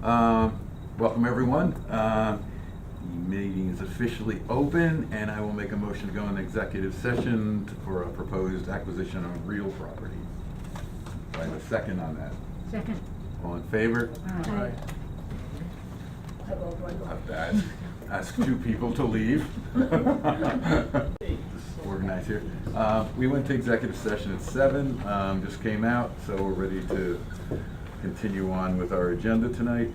Welcome, everyone. The meeting is officially open, and I will make a motion to go into executive session for a proposed acquisition of real property. Do I have a second on that? Second. All in favor? Aye. I have to ask two people to leave. Just organize here. We went to executive session at 7, just came out, so we're ready to continue on with our agenda tonight.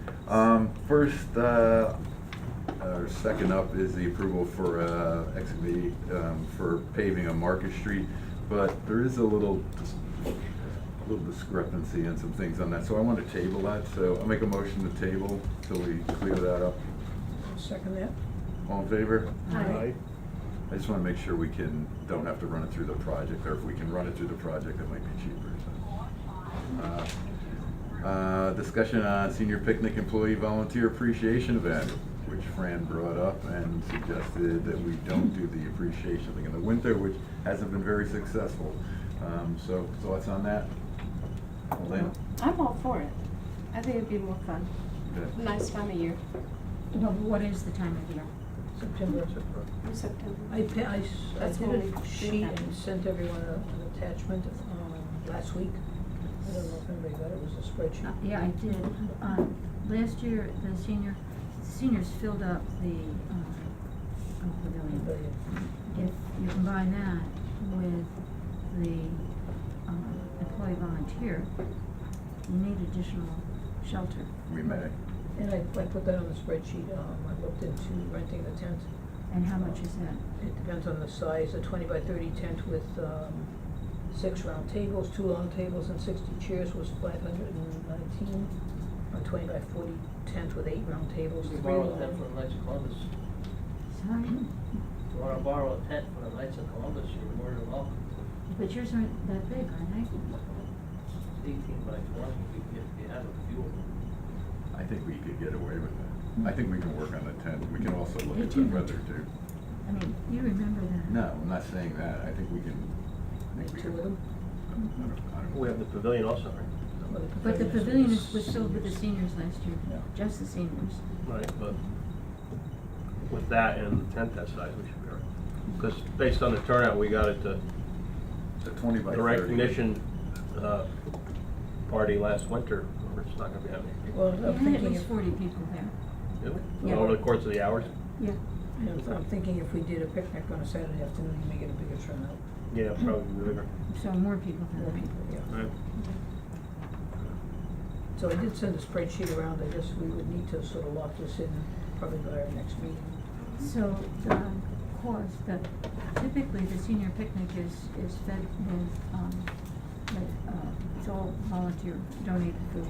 First, or second up is the approval for excavate for paving on Market Street, but there is a little discrepancy in some things on that, so I want to table that. So I'll make a motion to table till we clear that up. I'll second that. All in favor? Aye. I just want to make sure we don't have to run it through the project, or if we can run it through the project, it might be cheaper. So. Discussion on senior picnic employee volunteer appreciation event, which Fran brought up and suggested that we don't do the appreciation thing in the winter, which hasn't been very successful. So thoughts on that? Lynn? I'm all for it. I think it'd be more fun. Okay. Nice time of year. No, but what is the time of year? September. In September. I That's did when a we sheet do and that. sent everyone an attachment last week. I don't know if anybody got it, it was a spreadsheet. Yeah, I did. Last year, the seniors filled up the pavilion. If you combine that with the employee volunteer, you need additional shelter. We may. And I put that on the spreadsheet. I looked into renting the tent. And how much is that? It depends on the size. A 20 by 30 tent with 6 round tables, 2 long tables, and 60 chairs was $519. A 20 by 40 tent with 8 round tables, We 3 borrow a long. tent for the Knights of Columbus. Sorry? If you wanna borrow a tent for the Knights of Columbus, you're more than welcome. But yours aren't that big, are they? It's 18 by 20, if you have a few of them. I think we could get away with that. I think we can work on the tent. We can also look at the 18. weather too. I mean, you remember that. No, I'm not saying that. I think we can. Make 2 of them. I don't We have the pavilion also, right? Well, But the pavilion was filled with the seniors last year, Yeah. just the seniors. Right, but with that and the tent that size, we should be all right. Because based on the turnout, we got at the The 20 by 30. recognition party last winter, where it's not gonna be happening. Well, We I'm had at thinking least if, 40 people there. Did we? Yeah. Over the course of the hours? Yeah. I'm thinking if we did a picnic on a Saturday afternoon, you may get a bigger turnout. Yeah, probably bigger. So more people than More that. people, yeah. Right. So I did send a spreadsheet around. I guess we would need to sort of lock this in probably by our next meeting. So the course, typically the senior picnic is fed with, it's all volunteer donated food.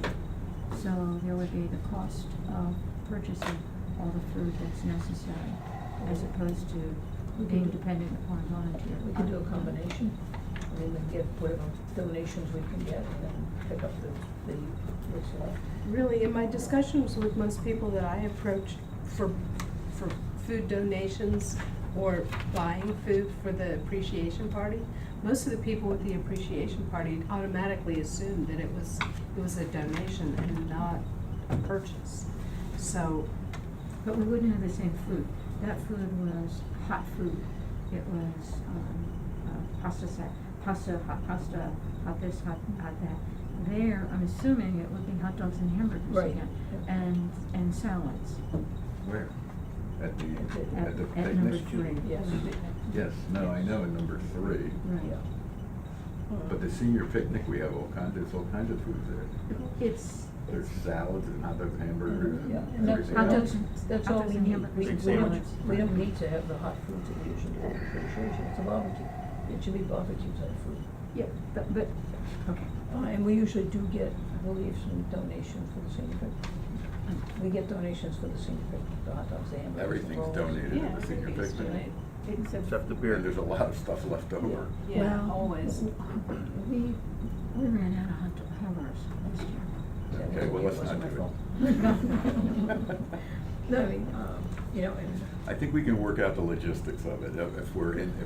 So there would be the cost of purchasing all the food that's necessary, as opposed to being dependent upon volunteer. We could do a combination. I mean, we get whatever donations we can get and then pick up the what's left. Really, in my discussions with most people that I approach for food donations or buying food for the appreciation party, most of the people with the appreciation party automatically assumed that it was a donation and not a purchase. So, But we wouldn't have the same food. That food was hot food. It was hot this, hot that. There, I'm assuming it would be hot dogs and hamburgers Right. again, Yeah. and salads. Where? At the At picnic? number 3. Yes. Yes, no, I know in number 3. Right. Yeah. But the senior picnic, we have there's all kinds of foods there. It's, There's salads and hot dogs, hamburgers, Yeah, and and that's, everything hot else. dogs. that's hot all dogs we and need. hamburgers We and don't, salads. we don't need to have the hot foods that we usually do for appreciation. It's a barbecue. It should be barbecue type food. Yeah, but, okay. And we usually do get, I believe, some donations for the senior picnic. We get donations for the senior picnic, the hot dogs, the hamburgers, the Everything's rolls. donated yeah, at the senior everything's picnic. donated. Except the beer. And there's a lot of stuff left over. Yeah, Well, always. We ran out of hamburgers last year. Yeah, Okay, well, let's it not wasn't do my it. fault. No, I mean, you know, and I think we can work out the logistics of it, if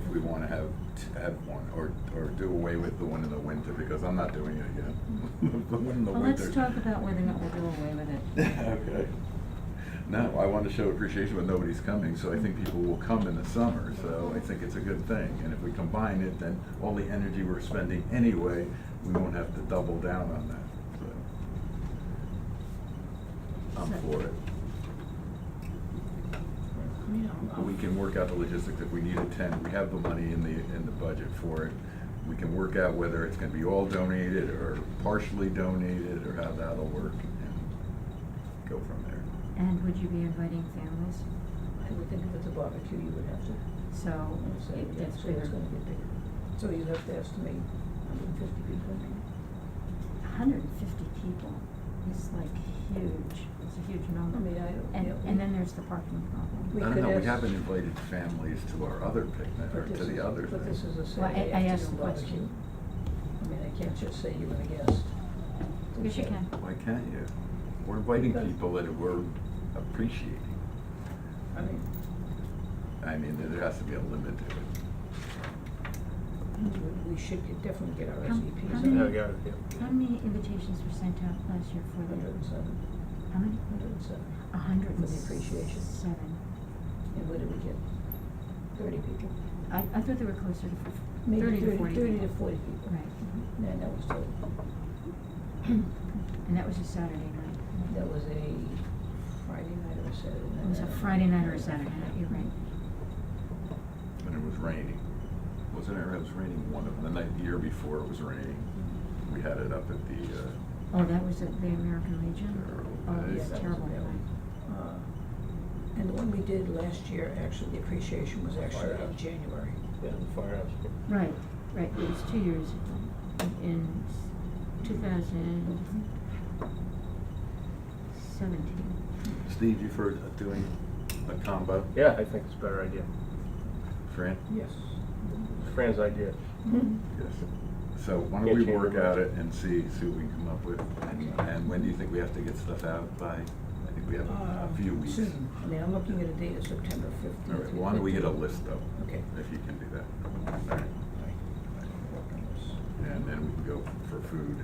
we wanna have one, or do away with the one in the winter, because I'm not doing it again. The one in the Well, winter. let's talk about whether or not we'll do away with it. Okay. No, I want to show appreciation, but nobody's coming, so I think people will come in the summer, so I think it's a good thing. And if we combine it, then all the energy we're spending anyway, we won't have to double down on that, so. I'm for it. We can work out the logistics. If we need a tent, we have the money in the budget for it. We can work out whether it's gonna be all donated or partially donated, or how that'll work, and go from there. And would you be inviting families? I would think if it's a barbecue, you would have to, So, so it's so it's bigger. gonna get bigger. So you have to estimate 150 people. 150 people is like huge, it's a huge number. I mean, And then there's the parking problem. We I don't could know, we ask- haven't invited families to our other picnic, or But to this the is- other But this thing. is a Well, Saturday I asked afternoon the barbecue. question. I mean, I can't just say you're a guest. Yes, you can. Why can't you? We're inviting Because- people that we're appreciating. I mean, there has to be a limit to it. we should definitely get our How SVPs. many- Yeah, got it, yeah. How many invitations were sent out last year for the? 107. How many? 107. 107. For the appreciation. And what did we get? 30 people? I thought they were closer to Maybe 30 to 40 30 to people. 40 people. Right. Yeah, that was total. And that was a Saturday night. That was a Friday night or a Saturday night. It was a Friday night or a Saturday night, you're right. And it was raining. Wasn't it? It was raining one of the night, the year before it was raining. We had it up at the, Oh, that was at the American Legion? Terrible. Oh, Yeah, it was that was terrible. bad. Right. And the one we did last year, actually, the appreciation was actually in Firehouse. January. Yeah, the firehouse. Right, right, it was 2 years ago, in 2017. Steve, you've heard of doing a combo? Yeah, I think it's a better idea. Fran? Yes. It's Fran's idea. Yes. So why don't Can't we change work your at mind. it and see what we can come up with? And when do you think we have to get stuff out by? I think we have a few weeks. Soon. I mean, I'm looking at a date of September 15th. All right, why don't we get a list though? Okay. If you can do that. All right. And then we can go for food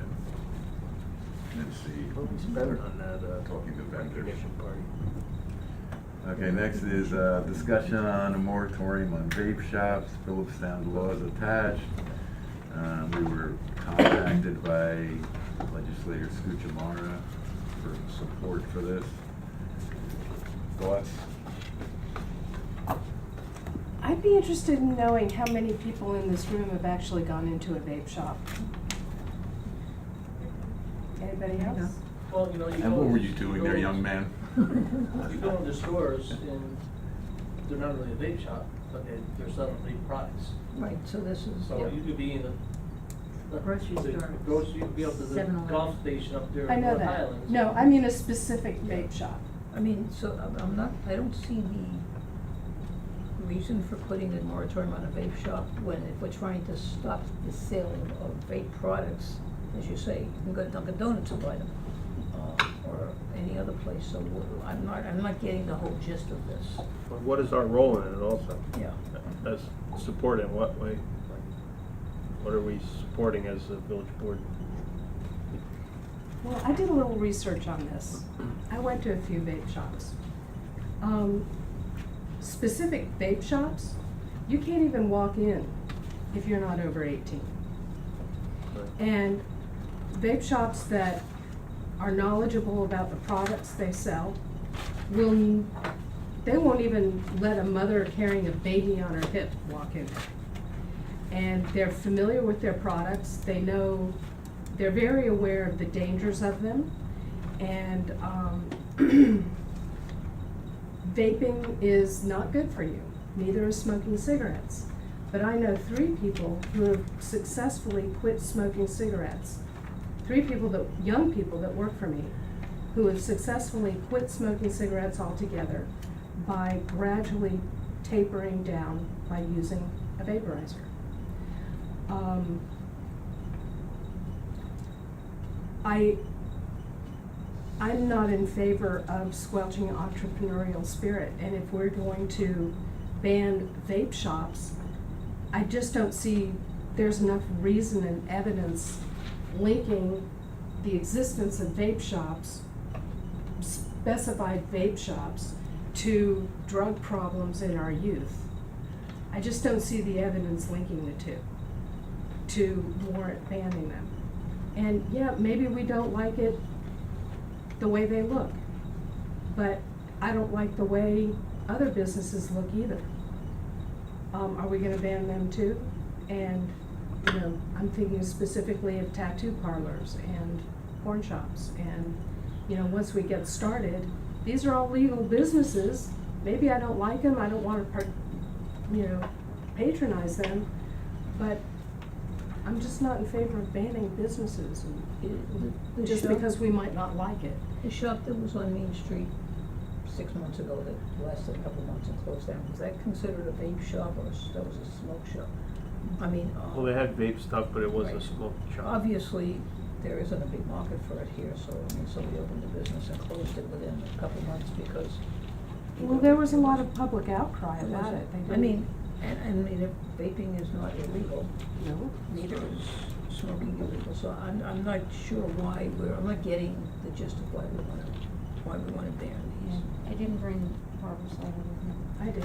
and see. What we spend on that, Talking to vendors. recognition party? Okay, next is discussion on a moratorium on vape shops. Phillipstown law is attached. We were contacted by legislator Scuchamara for support for this. Thoughts? I'd be interested in knowing how many people in this room have actually gone into a vape shop. Anybody else? Well, you know, you go. And what were you doing there, young man? You go into stores and they're not really a vape shop, but they're selling vape products. Right, so this is, So yeah. you could be in a. Grocery the store. Grocery, you could be up to the 7-Eleven. golf station up there I in know North that. Highlands. No, I mean a specific vape shop. I mean, so I'm not, I don't see the reason for putting a moratorium on a vape shop when if we're trying to stop the sale of vape products, as you say, you can go to Dunkin' Donuts and buy them, or any other place, so I'm not getting the whole gist of this, But what is our role in it also? yeah. As support in what way? What are we supporting as a village board? Well, I did a little research on this. I went to a few vape shops. Specific vape shops, you can't even walk in if you're not over 18. And vape shops that are knowledgeable about the products they sell they won't even let a mother carrying a baby on her hip walk in there. And they're familiar with their products, they're very aware of the dangers of them, and vaping is not good for you, neither is smoking cigarettes. But I know 3 people who have successfully quit smoking cigarettes. 3 people young people that work for me, who have successfully quit smoking cigarettes altogether by gradually tapering down by using a vaporizer. I'm not in favor of squelching entrepreneurial spirit, and if we're going to ban vape shops, I just don't see there's enough reason and evidence linking the existence of vape shops specified vape shops to drug problems in our youth. I just don't see the evidence linking the two to warrant banning them. And yeah, maybe we don't like it the way they look, but I don't like the way other businesses look either. Are we gonna ban them too? And, you know, I'm thinking specifically of tattoo parlors and porn shops. And, you know, once we get started, these are all legal businesses. Maybe I don't like them, I don't wanna patronize them, but I'm just not in favor of banning businesses The just shop- because we might not like it. The shop that was on Main Street 6 months ago, that lasted a couple months and closed down, was that considered a vape shop or that was a smoke shop? I mean, Well, they had vape stuff, but it was a Right. smoke shop. obviously, there isn't a big market for it here, so, I mean, somebody opened a business and closed it within a couple months because. Well, there was a lot of public outcry about it. They I didn't- mean, and if vaping is not illegal, No. neither is smoking illegal, so I'm not sure why I'm not getting the gist of why we wanna ban Yeah, these. I didn't bring Barbara's letter with me. I did.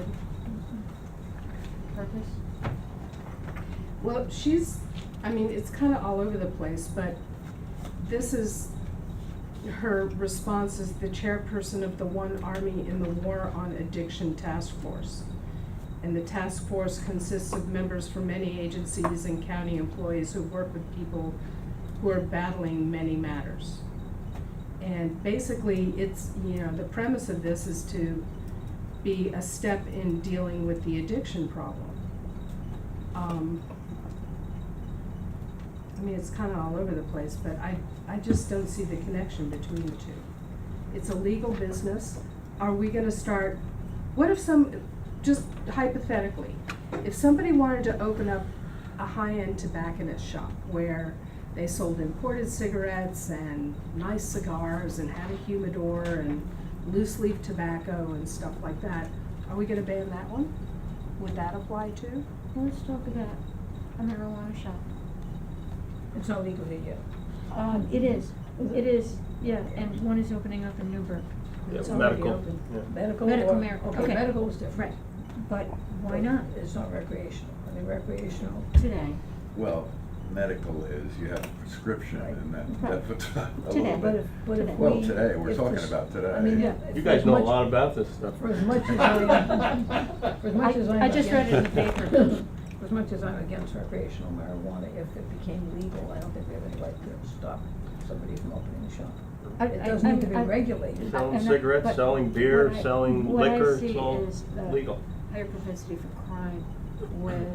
Purpose? Well, it's kinda all over the place, but this is, her response is the chairperson of the One Army in the War on Addiction Task Force. And the task force consists of members from many agencies and county employees who work with people who are battling many matters. And basically, it's, the premise of this is to be a step in dealing with the addiction problem. It's kinda all over the place, but I just don't see the connection between the two. It's a legal business. Are we gonna start, what if just hypothetically, if somebody wanted to open up a high-end tobacconist shop where they sold imported cigarettes and nice cigars and had a humidor and loose-leaf tobacco and stuff like that, are we gonna ban that one? Would that apply too? Let's talk about a marijuana shop. It's not legal here yet. It is, Is it is, yeah, and one is opening up in Newburgh. Yeah, It's already medical, open. yeah. Medical Medical or, marijuana, okay, okay. medical is different. Right, but why not It's not recreational. I mean, recreational, today? Well, medical is, you have a prescription and Right. that's a Today. little but bit. if Today. Well, we. today, we're if talking this- about today. I mean, Yeah. if You for guys as know a much- lot about this stuff. For as much as for as much as I'm I just read it in the against- paper. For as much as I'm against recreational marijuana, if it became legal, I don't think we have any right to stop somebody from opening a shop. It does need to be regulated. Selling and cigarettes, but selling beer, what I- selling what I liquor, see it's all is the legal. higher propensity for crime with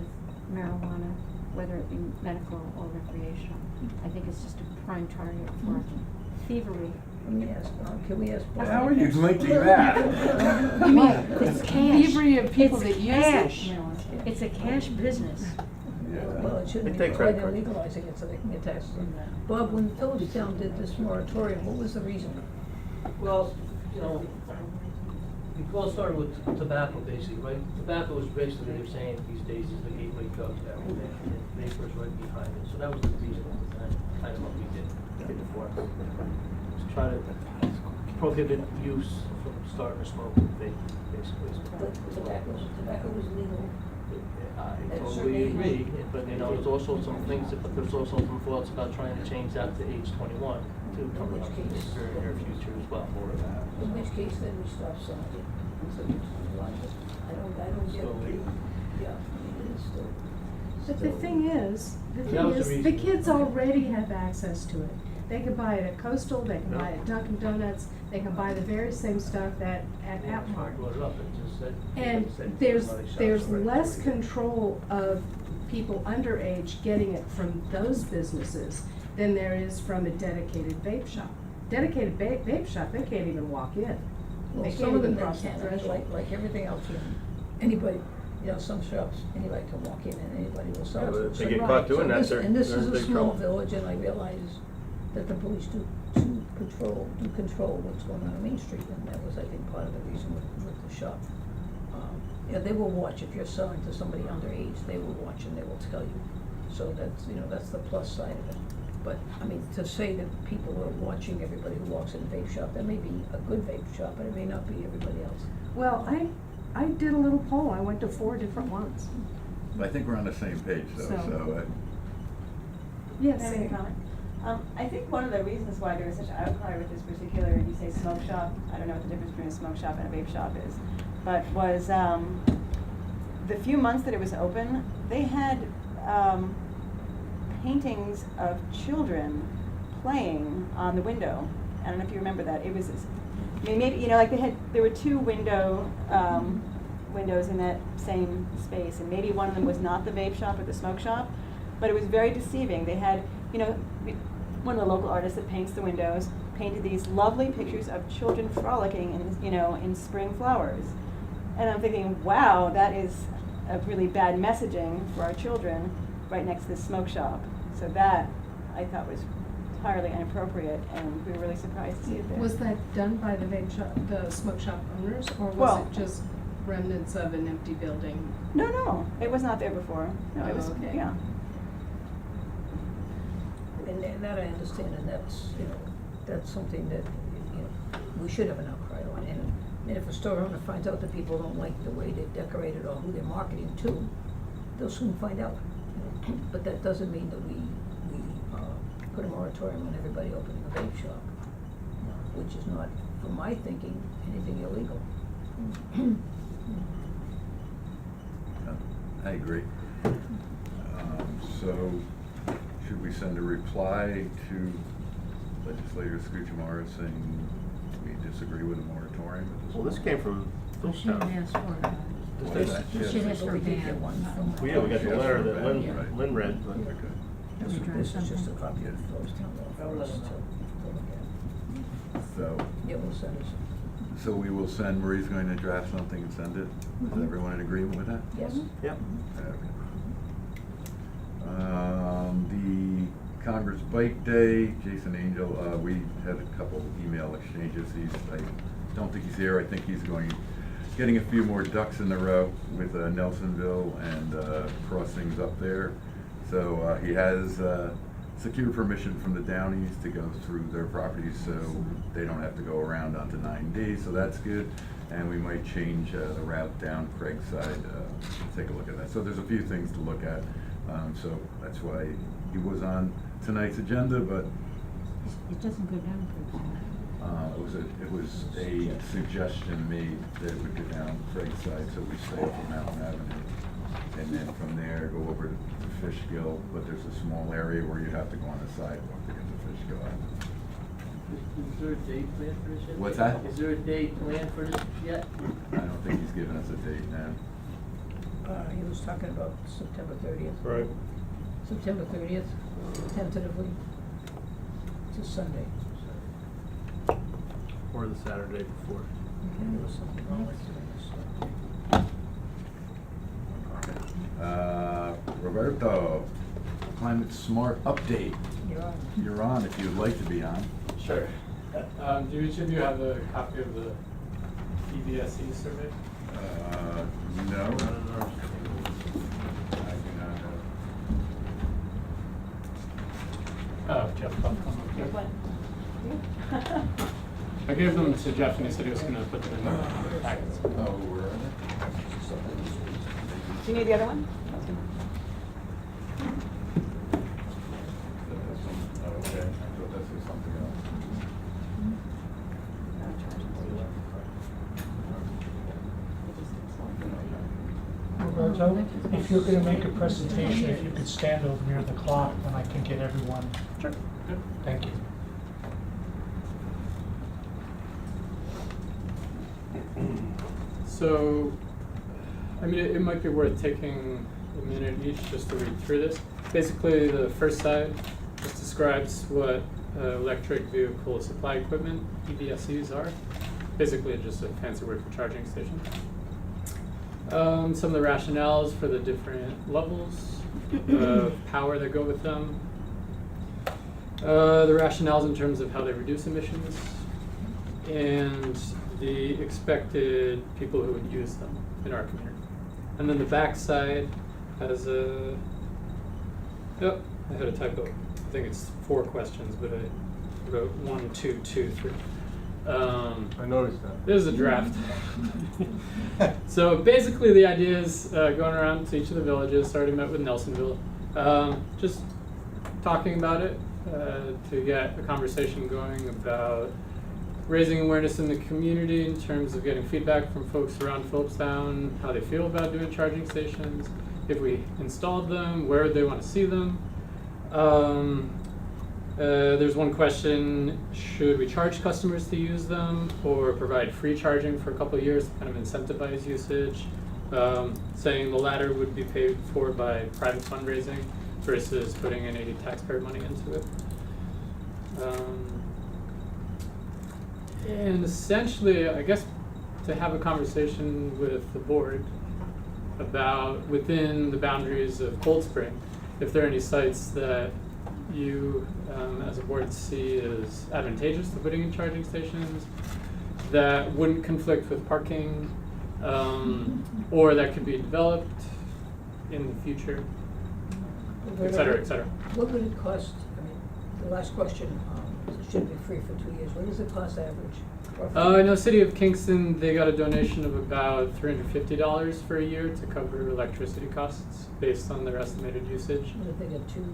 marijuana, whether it be medical or recreational. I think it's just a prime target for thievery. Let me ask, can we ask? Bob? How are you linking that? You mean, it's cash. Thievery of people It's that use cash. it. It's a cash business. Well, it shouldn't They be, take that's why credit they're cards. legalizing it, so they can get taxes on that. Bob, when Phillipstown did this moratorium, what was the reason? Well, it all started with tobacco basically, right? Tobacco is basically, they're saying these days is the gateway drug to everything, and vapors right behind it. So that was the reason, kind of what we did before. To try to prohibit use from starting to smoke and vape, basically. But tobacco was legal. I That's totally certainly- agree, but there's also some things, but there's also some thoughts about trying to change that to age 21 too, coming up in the very near future as well. In which case, then we stop selling it. So you I don't get So- the, yeah, I mean, it's still. But the thing is, That was the the reason. kids already have access to it. They can buy it at Coastal, they can buy it at Dunkin' Donuts, they can buy the very same stuff at Yeah, that's why I Mart. brought it up, it just said. And said there's money shops there's already less free. control of people underage getting it from those businesses than there is from a dedicated vape shop. Dedicated vape shop, they can't even walk in. Well, They some can't of them even they cross the can, I mean, threshold. like everything else, anybody, some shops, anybody can walk in and anybody will sell Yeah, it. but if they So- get caught doing so that, this- they're- And this they're is in a big small trouble. village, and I realize that the police do control what's going on Main Street, and that was, I think, part of the reason with the shop. Yeah, they will watch, if you're selling to somebody underage, they will watch and they will tell you. So that's, that's the plus side of it. But, I mean, to say that people are watching everybody who walks in a vape shop, that may be a good vape shop, but it may not be everybody else. Well, I did a little poll, I went to 4 different ones. I think we're on the same page though, So- so, Yes. Can I make a comment? I think one of the reasons why there is such outcry with this particular, you say smoke shop, I don't know what the difference between a smoke shop and a vape shop is, but was, the few months that it was open, they had, paintings of children playing on the window. I don't know if you remember that. It was, I mean, maybe, you know, like there were 2 windows in that same space, and maybe one of them was not the vape shop or the smoke shop, but it was very deceiving. They had, you know, one of the local artists that paints the windows painted these lovely pictures of children frolicking in, you know, in spring flowers. And I'm thinking, wow, that is a really bad messaging for our children right next to this smoke shop. So that, I thought, was entirely inappropriate, and we were really surprised to see it there. Was that done by the vape shop, the smoke shop owners, or was Well- it just remnants of an empty building? No, it was not there before. No, it Oh, was, okay. yeah. And that I understand, and that's, you know, that's something that, you know, we should have an outcry on. And if a store owner finds out that people don't like the way they've decorated or who they're marketing to, they'll soon find out. But that doesn't mean that we put a moratorium on everybody opening a vape shop, which is not, from my thinking, anything illegal. I agree. So, should we send a reply to legislator Scutchmore saying we disagree with a moratorium at this Well, point? this came from She Phillstown. didn't ask for What is that? She Yeah. asked for We did get ban. one from- Well, yeah, we got the Yes, letter that right, Lynn, right. Lynn read, but. Okay. Can we draft This is just a something? copy of Phillstown law for us to look at. So, Yeah, we'll send us. so we will send, Marie's going to draft something and send it? Is everyone in agreement with that? Yes. Yep. Okay. The Congress Bike Day, Jason Angel, we had a couple email exchanges. I don't think he's here. I think he's getting a few more ducks in the row with Nelsonville and crossings up there. So he has secured permission from the Downies to go through their properties, so they don't have to go around onto 9D, so that's good. And we might change the route down Craig's side, take a look at that. So there's a few things to look at. So that's why he was on tonight's agenda, but It doesn't go down it was a suggestion made that it would go down Craig's side, so we stay up on Mountain Avenue. And then from there, go over to Fishkill, but there's a small area where you have to go on the sidewalk to get to Fishkill Avenue. Is there a date planned for this yet? What's that? Is there a date planned for this yet? I don't think he's given us a date now. He was talking about September 30th. Right. September 30th, tentatively. It's a Sunday. Or the Saturday before. Okay, there was something wrong with this. Roberto, Climate Smart Update. You're on. You're on if you'd like to be on. Sure. Do each of you have a copy of the EBSE survey? No. I do not Oh, Jeff. I'll come up here. Here's one. I gave them to Jeff and he said he was gonna put them in the packets. have. Oh, where are they? Do you need the other one? Oh, okay, I thought this was something else. Roberto, if you're gonna make a presentation, if you could stand over near the clock, then I can get everyone. Sure. Good. Thank you. So, I mean, it might be worth taking a minute each just to read through this. Basically, the first side just describes what electric vehicle supply equipment, EVSEs, are. Basically, just a fancy word for charging station. Some of the rationales for the different levels of power that go with them. The rationales in terms of how they reduce emissions, and the expected people who would use them in our community. And then the back side has a, oh, I had a typo. think it's 4 questions, but I wrote 1, 2, 2, 3. I noticed that. This is a draft. So basically the idea is going around to each of the villages, already met with Nelsonville, just talking about it to get a conversation going about raising awareness in the community in terms of getting feedback from folks around Phillipstown, how they feel about doing charging stations, if we installed them, where they want to see them. There's one question, should we charge customers to use them or provide free charging for a couple of years to kind of incentivize usage? Saying the latter would be paid for by private fundraising versus putting any taxpayer money into it. And essentially, I guess, to have a conversation with the board about, within the boundaries of Cold Spring, if there are any sites that you, as a board, see as advantageous to putting in charging stations that wouldn't conflict with parking, or that could be developed in the future, et cetera, et cetera. What would it cost, I mean, the last question, it should be free for 2 years, what does it cost average? I know City of Kingston, they got a donation of about $350 for a year to cover electricity costs based on their estimated usage. Did they get 2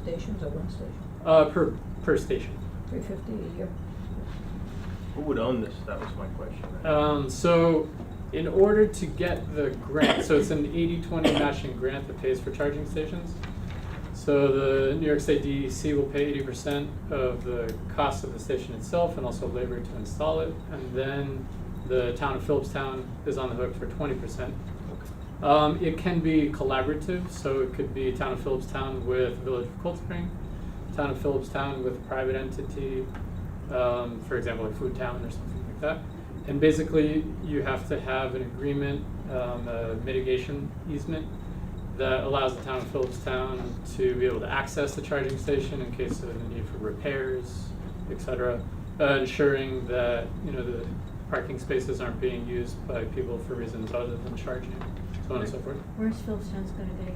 stations or 1 station? Per station. $350 a year? Who would own this? That was my question. So in order to get the grant, so it's an 80-20 matching grant that pays for charging stations. So the New York State DEC will pay 80% of the cost of the station itself and also labor to install it. And then the town of Phillipstown is on the hook for 20%. It can be collaborative, so it could be town of Phillipstown with Village of Cold Spring, town of Phillipstown with a private entity, for example, like Food Town or something like that. And basically, you have to have an agreement, a mitigation easement that allows the town of Phillipstown to be able to access the charging station in case of a need for repairs, et cetera, ensuring that the parking spaces aren't being used by people for reasons other than charging, so on and so forth. Where's Phillipstown's gonna be?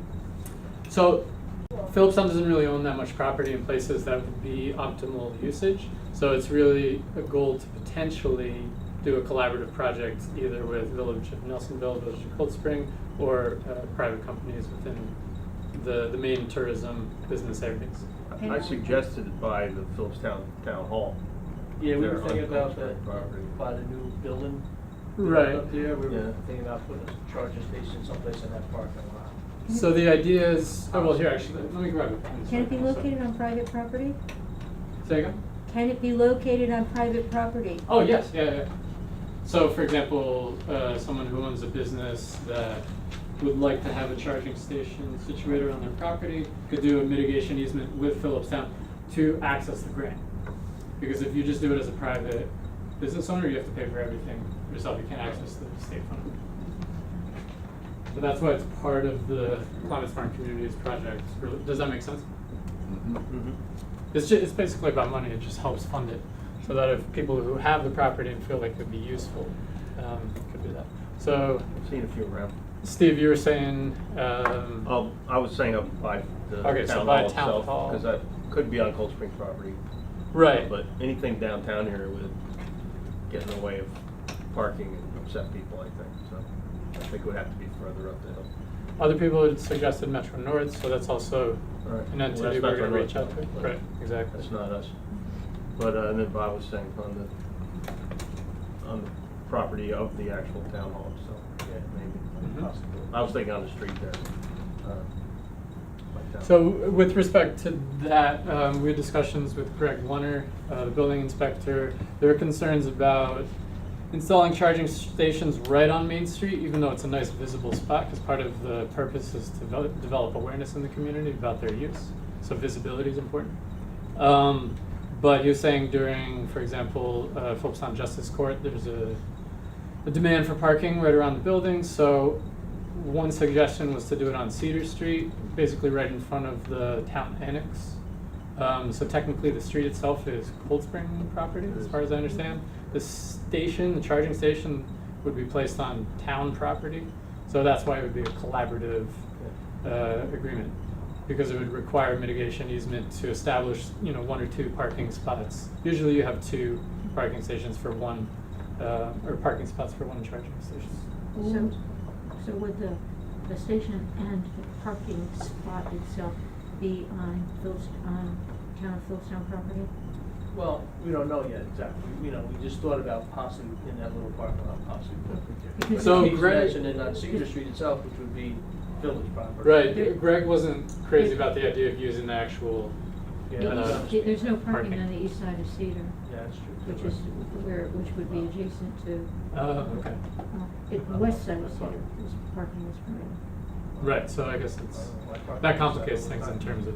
So Phillipstown doesn't really own that much property in places that would be optimal usage. So it's really a goal to potentially do a collaborative project either with Village of Nelsonville, Village of Cold Spring, or private companies within the main tourism business areas. I suggested it by the Phillipstown Town Hall. Yeah, we They're were thinking on about Cold that, Spring property. by the new building. Right. Up there, we were Yeah. thinking about putting a charging station someplace in that parking lot. So the idea is, oh, well, here, actually, let me grab a pen. Can it be So- located on private property? Say again? Can it be located on private property? Oh, yes, yeah. So, for example, someone who owns a business that would like to have a charging station situated on their property could do a mitigation easement with Phillipstown to access the grant. Because if you just do it as a private business owner, you have to pay for everything yourself. You can't access the state fund. So that's why it's part of the Climate Smart Communities project. Does that make sense? Mhm. It's basically about money. It just helps fund it, so that if people who have the property and feel like it would be useful, could do that. So, I've seen a few around. Steve, you were saying, Oh, I was saying up by the Okay, so town by hall town itself, hall. because that could be on Cold Spring property. right? But anything downtown here would get in the way of parking and upset people, I think. So I think it would have to be further up the hill. Other people had suggested Metro North, so that's also Right. an Well, entity that's we're Metro going to North, reach out to. but Right, exactly. That's not us. But and then Bob was saying on the property of the actual town hall, so yeah, maybe Mhm. possible. I was thinking on the street there. Like that. So with respect to that, we had discussions with Greg Lunner, the building inspector. There are concerns about installing charging stations right on Main Street, even though it's a nice visible spot, because part of the purpose is to develop awareness in the community about their use. So visibility is important. But he was saying during, for example, Phillipstown Justice Court, there's a demand for parking right around the building. So one suggestion was to do it on Cedar Street, basically right in front of the town annex. So technically the street itself is Cold Spring property, as far as I understand. The station, the charging station, would be placed on town property. So that's why it would be a collaborative agreement. because it would require mitigation easement to establish, 1 or 2 parking spots. Usually you have 2 parking stations for one, or parking spots for 1 charging station. So would the station and the parking spot itself be on town of Philstone property? Well, we don't know yet exactly, we just thought about possibly in that little parking lot, possibly put it there. Because So But he's Greg- mentioning on Cedar Street itself, which would be village property. Right, Greg wasn't crazy about the idea of using the actual, Yeah, There's no parking parking. on the east side of Cedar, Yeah, that's true. which would be adjacent to, okay. the west side of Cedar, is parking is permitted. Right, so I guess that complicates things in terms of.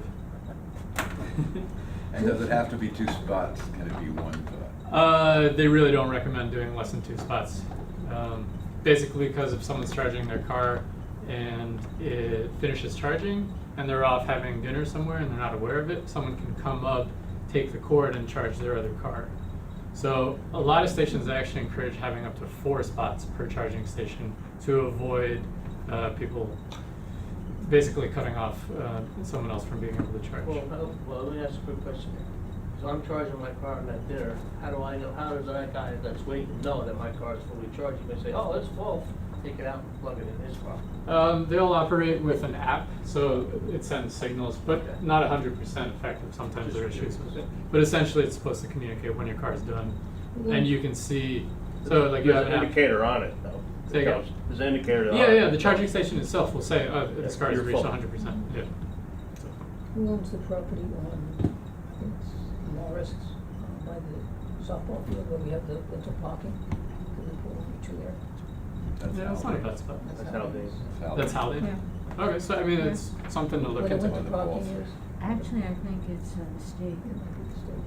And does it have to be 2 spots? Can it be 1 spot? They really don't recommend doing less than 2 spots. Basically, because if someone's charging their car and it finishes charging and they're off having dinner somewhere and they're not aware of it, someone can come up, take the cord, and charge their other car. So a lot of stations actually encourage having up to 4 spots per charging station to avoid people basically cutting off someone else from being able to charge. Well, let me ask a quick question here. So I'm charging my car at dinner, how do I know, how does that guy that's waiting know that my car is fully charged? You may say, oh, it's full, take it out and plug it in his car. They'll operate with an app, so it sends signals, but Okay. not 100% effective. Sometimes there are issues with it. But essentially, it's supposed to communicate when your car's done, and you can see. So, like you have There's an an app. indicator on it, though. Say again? There's an indicator on it. Yeah, the charging station itself will say, "Oh, this car has You're reached full. 100%." Yeah. Who owns the property on, it's Morris, by the softball field where we have the winter parking? Could we put 1 or 2 there? Yeah, it's not a bad spot. That's how they. That's how they. Yeah. Okay, so I mean, it's something to look Where the into. winter parking is? Actually, I think it's a mistake. It might be the state.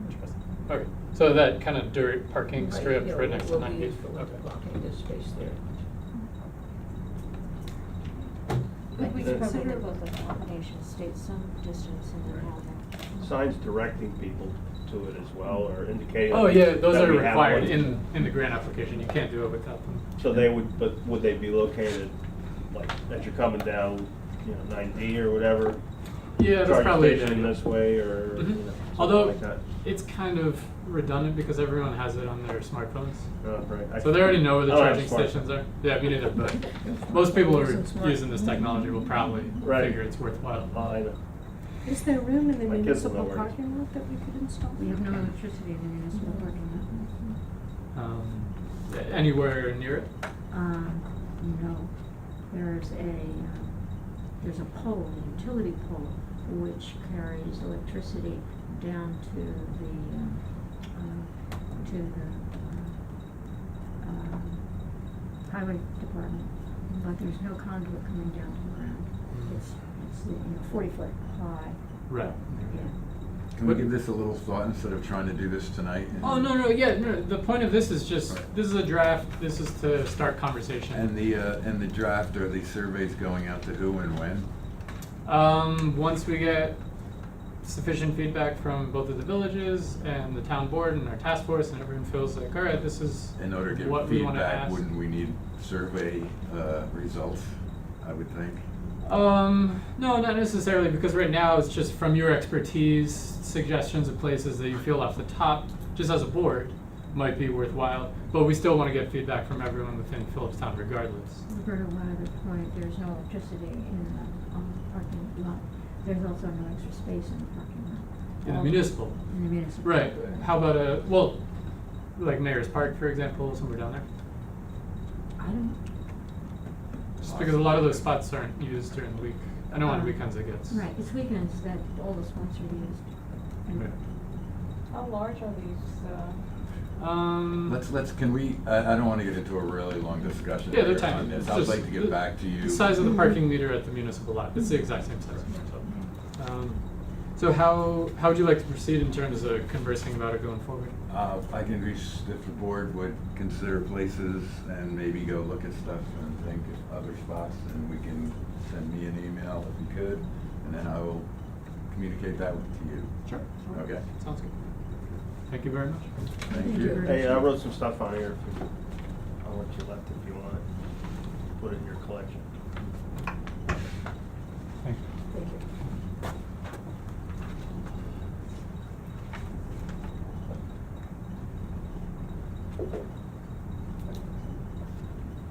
Interesting. Okay, so that kind of dirt parking strip Yeah, right next to will be 98. used for winter Okay. parking, there's space there. But we That's- probably have both of the application states some distance and then how that. Signs directing people to it as well, or indicating. Oh yeah, those that are we have required one. in the grant application. You can't do it without them. So they would, but would they be located, like, as you're coming down, 9D or whatever? Yeah, that's charging probably a good station idea. this way, or, Mhm. something Although like that? it's kind of redundant because everyone has it on their smartphones. Right. So they already know where the I don't have charging a smartphone. stations are. Yeah, me neither, but most people who are Using smart- using this technology will probably Right. figure it's worthwhile. I know. Is there room in the My kids will know municipal where it is. parking lot that we could install? We have no electricity in the municipal parking Anywhere near it? lot. No, there's a pole, a utility pole, which carries electricity down to the highway department, but there's no conduit coming down to the ground. It's 40-foot high. Right. Yeah. Can we give this a little thought instead of trying to do this tonight? Oh, no, the point of this is just, Right. this is a draft, this is to start conversation. And the draft, are the surveys going out to who and when? Once we get sufficient feedback from both of the villages and the town board and our task force, and everyone feels like, all right, this is In order to what give we wanna feedback, ask. wouldn't we need survey results, I would think? No, not necessarily, because right now it's just from your expertise, suggestions of places that you feel off the top, just as a board, might be worthwhile, but we still wanna get feedback from everyone within Phillipstown regardless. Roberta, one other point, there's no electricity in the parking lot. There's also no extra space in the parking lot. In the All- municipal. In the municipal. Right, how about like Mayor's Park, for example, somewhere down there? I don't, Just because a lot of those spots aren't used during the week. I know on Uh, weekends it gets. right, it's weekends that all the spots are used. And Yeah. How large are these, Can we, I don't wanna get into a really long discussion Yeah, they're here tiny. on this. It's I'd just like to get back to you. The size of the parking meter at the municipal lot, it's the exact same size. So how would you like to proceed in terms of conversing about it going forward? I can if the board would consider places and maybe go look at stuff and think of other spots, and we can send me an email if you could, and then I will communicate that to you. Sure. Okay. Sounds good. Thank you very much. Thank you. Hey, I wrote some stuff on here. I'll let you left if you want it. Put it in your collection. Thank you. Thank you.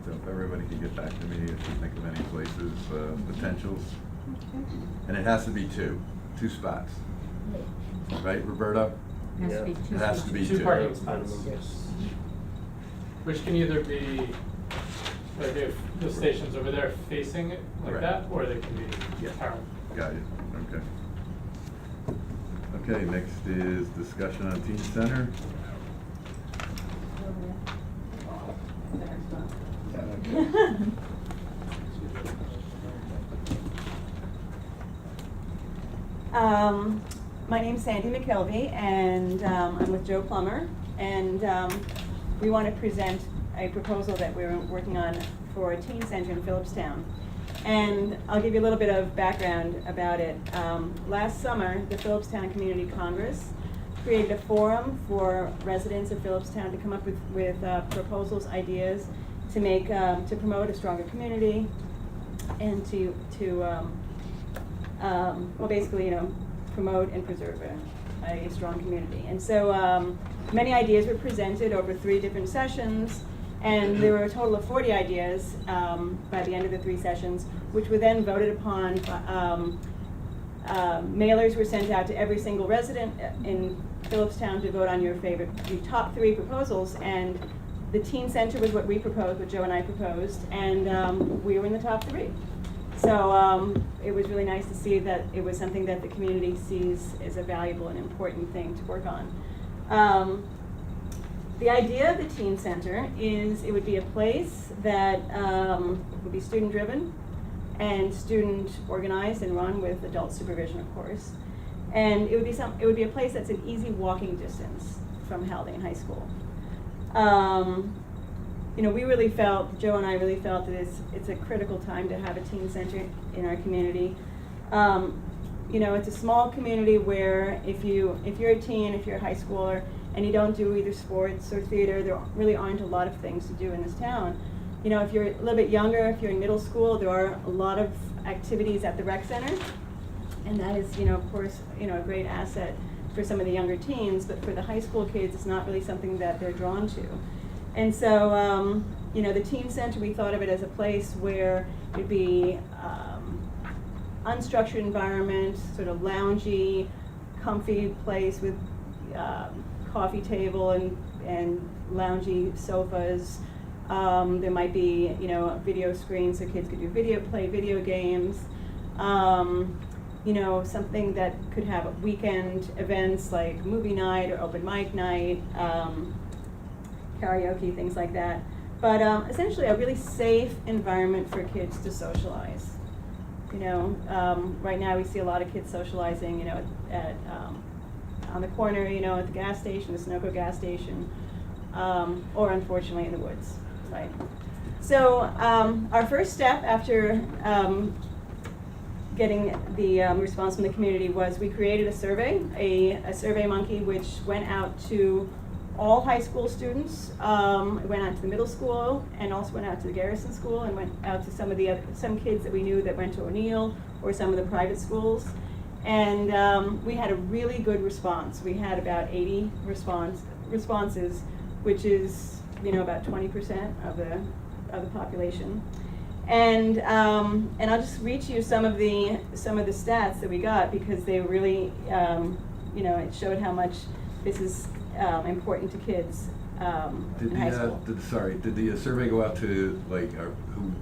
So if everybody can get back to me if you think of any places, potentials. And it has to be two spots, right, Roberta? Has to be Yeah. two. It has to be Two two. parking spots, yes. Which can either be, like if the station's over there facing it like Right. that, or they can be Yeah. parallel. Got you, okay. Okay, next is discussion on teen center. My name's Sandy McKelvey, and I'm with Joe Plummer, and we want to present a proposal that we're working on for a teen center in Phillipstown. And I'll give you a little bit of background about it. Last summer, the Phillipstown Community Congress created a forum for residents of Phillipstown to come up with proposals, ideas to make, to promote a stronger community and to well, basically, promote and preserve a strong community. And so many ideas were presented over 3 different sessions, and there were a total of 40 ideas by the end of the 3 sessions, which were then voted upon. Mailers were sent out to every single resident in Phillipstown to vote on your top 3 proposals, and the teen center was what we proposed, what Joe and I proposed, and we were in the top 3. So it was really nice to see that it was something that the community sees as a valuable and important thing to work on. The idea of the teen center is it would be a place that would be student driven and student organized and run with adult supervision, of course. And it would be a place that's an easy walking distance from Haldane High School. We really felt, Joe and I really felt that it's a critical time to have a teen center in our community. It's a small community where if you're a teen, if you're a high schooler, and you don't do either sports or theater, there really aren't a lot of things to do in this town. If you're a little bit younger, if you're in middle school, there are a lot of activities at the rec center, and that is, of course, a great asset for some of the younger teens, but for the high school kids, it's not really something that they're drawn to. And so, the teen center, we thought of it as a place where it'd be unstructured environment, sort of loungy, comfy place with coffee table and loungy sofas. There might be, a video screen so kids could play video games. Something that could have weekend events like movie night or open mic night, karaoke, things like that. But essentially a really safe environment for kids to socialize. Right now we see a lot of kids socializing, at on the corner, at the gas station, the Sunoco gas station, or unfortunately in the woods, right? So our first step after getting the response from the community was we created a survey, a survey monkey, which went out to all high school students. It went out to the middle school and also went out to the Garrison School and went out to some kids that we knew that went to O'Neill or some of the private schools. And we had a really good response. We had about 80 responses, which is about 20% of the population. And I'll just read to you some of the stats that we got because they really it showed how much this is important to kids in high school. Did the survey go out to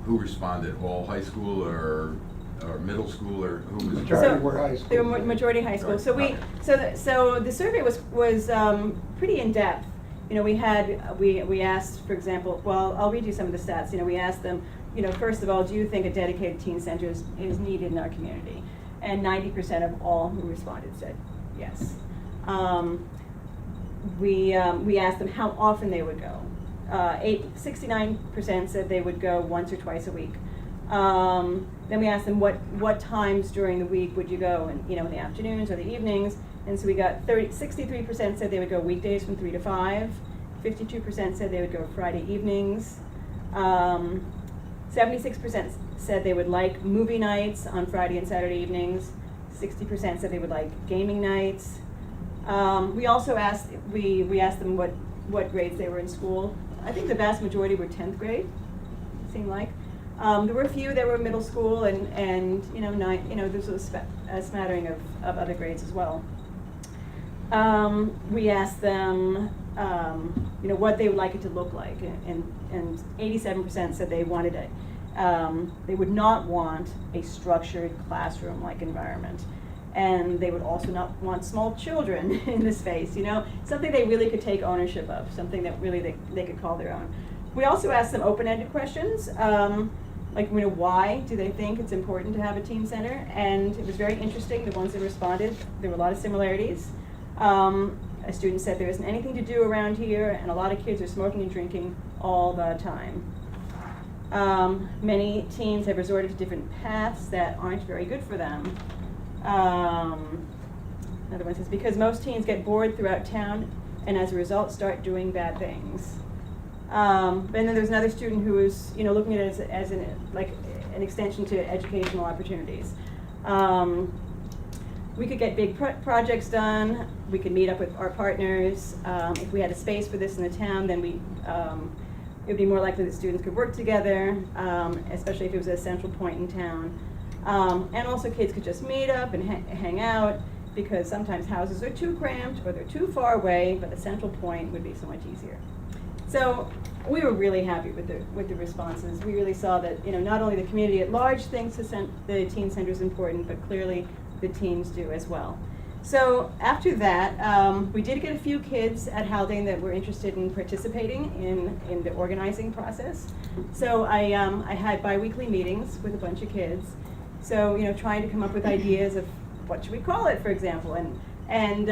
who responded? All high school or middle school or who was? Majority were high school. They were majority high school. So the survey was pretty in depth. We asked, for example, well, I'll read you some of the stats. We asked them, first of all, do you think a dedicated teen center is needed in our community? And 90% of all who responded said yes. We asked them how often they would go. 69% said they would go once or twice a week. Then we asked them what times during the week would you go, and in the afternoons or the evenings. And so we got 63% said they would go weekdays from 3 to 5. 52% said they would go Friday evenings. 76% said they would like movie nights on Friday and Saturday evenings. 60% said they would like gaming nights. We also asked, we asked them what grades they were in school. I think the vast majority were 10th grade, it seemed like. There were a few that were middle school and this was a smattering of other grades as well. We asked them, what they would like it to look like, and 87% said they wanted it. They would not want a structured classroom-like environment. And they would also not want small children in the space, something they really could take ownership of, something that really they could call their own. We also asked them open-ended questions, why do they think it's important to have a teen center? And it was very interesting, the ones that responded, there were a lot of similarities. A student said there isn't anything to do around here, and a lot of kids are smoking and drinking all the time. Many teens have resorted to different paths that aren't very good for them. Another one says, because most teens get bored throughout town and as a result start doing bad things. And then there's another student who was, looking at it as an extension to educational opportunities. We could get big projects done. We could meet up with our partners. If we had a space for this in the town, then it would be more likely that students could work together, especially if it was a central point in town. And also kids could just meet up and hang out, because sometimes houses are too cramped or they're too far away, but a central point would be so much easier. So we were really happy with the responses. We really saw that not only the community at large thinks the teen center is important, but clearly the teens do as well. So after that, we did get a few kids at Haldane that were interested in participating in the organizing process. So I had bi-weekly meetings with a bunch of kids. So trying to come up with ideas of what should we call it, for example, and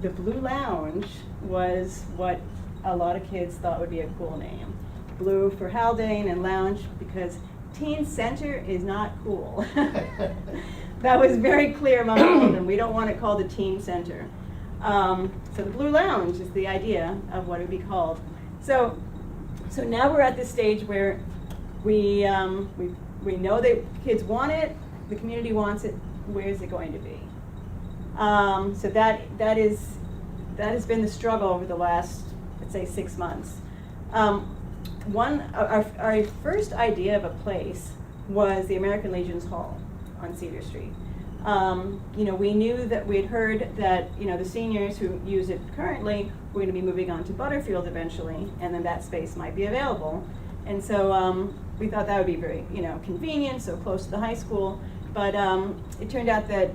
the Blue Lounge was what a lot of kids thought would be a cool name. Blue for Haldane and Lounge because Teen Center is not cool. That was very clear among all of them. We don't want it called a Teen Center. So the Blue Lounge is the idea of what it would be called. So now we're at this stage where we know that kids want it, the community wants it. Where is it going to be? So that has been the struggle over the last, let's say, 6 months. Our first idea of a place was the American Legion's Hall on Cedar Street. We knew that we had heard that the seniors who use it currently were going to be moving on to Butterfield eventually, and then that space might be available. And so we thought that would be very convenient, so close to the high school. But it turned out that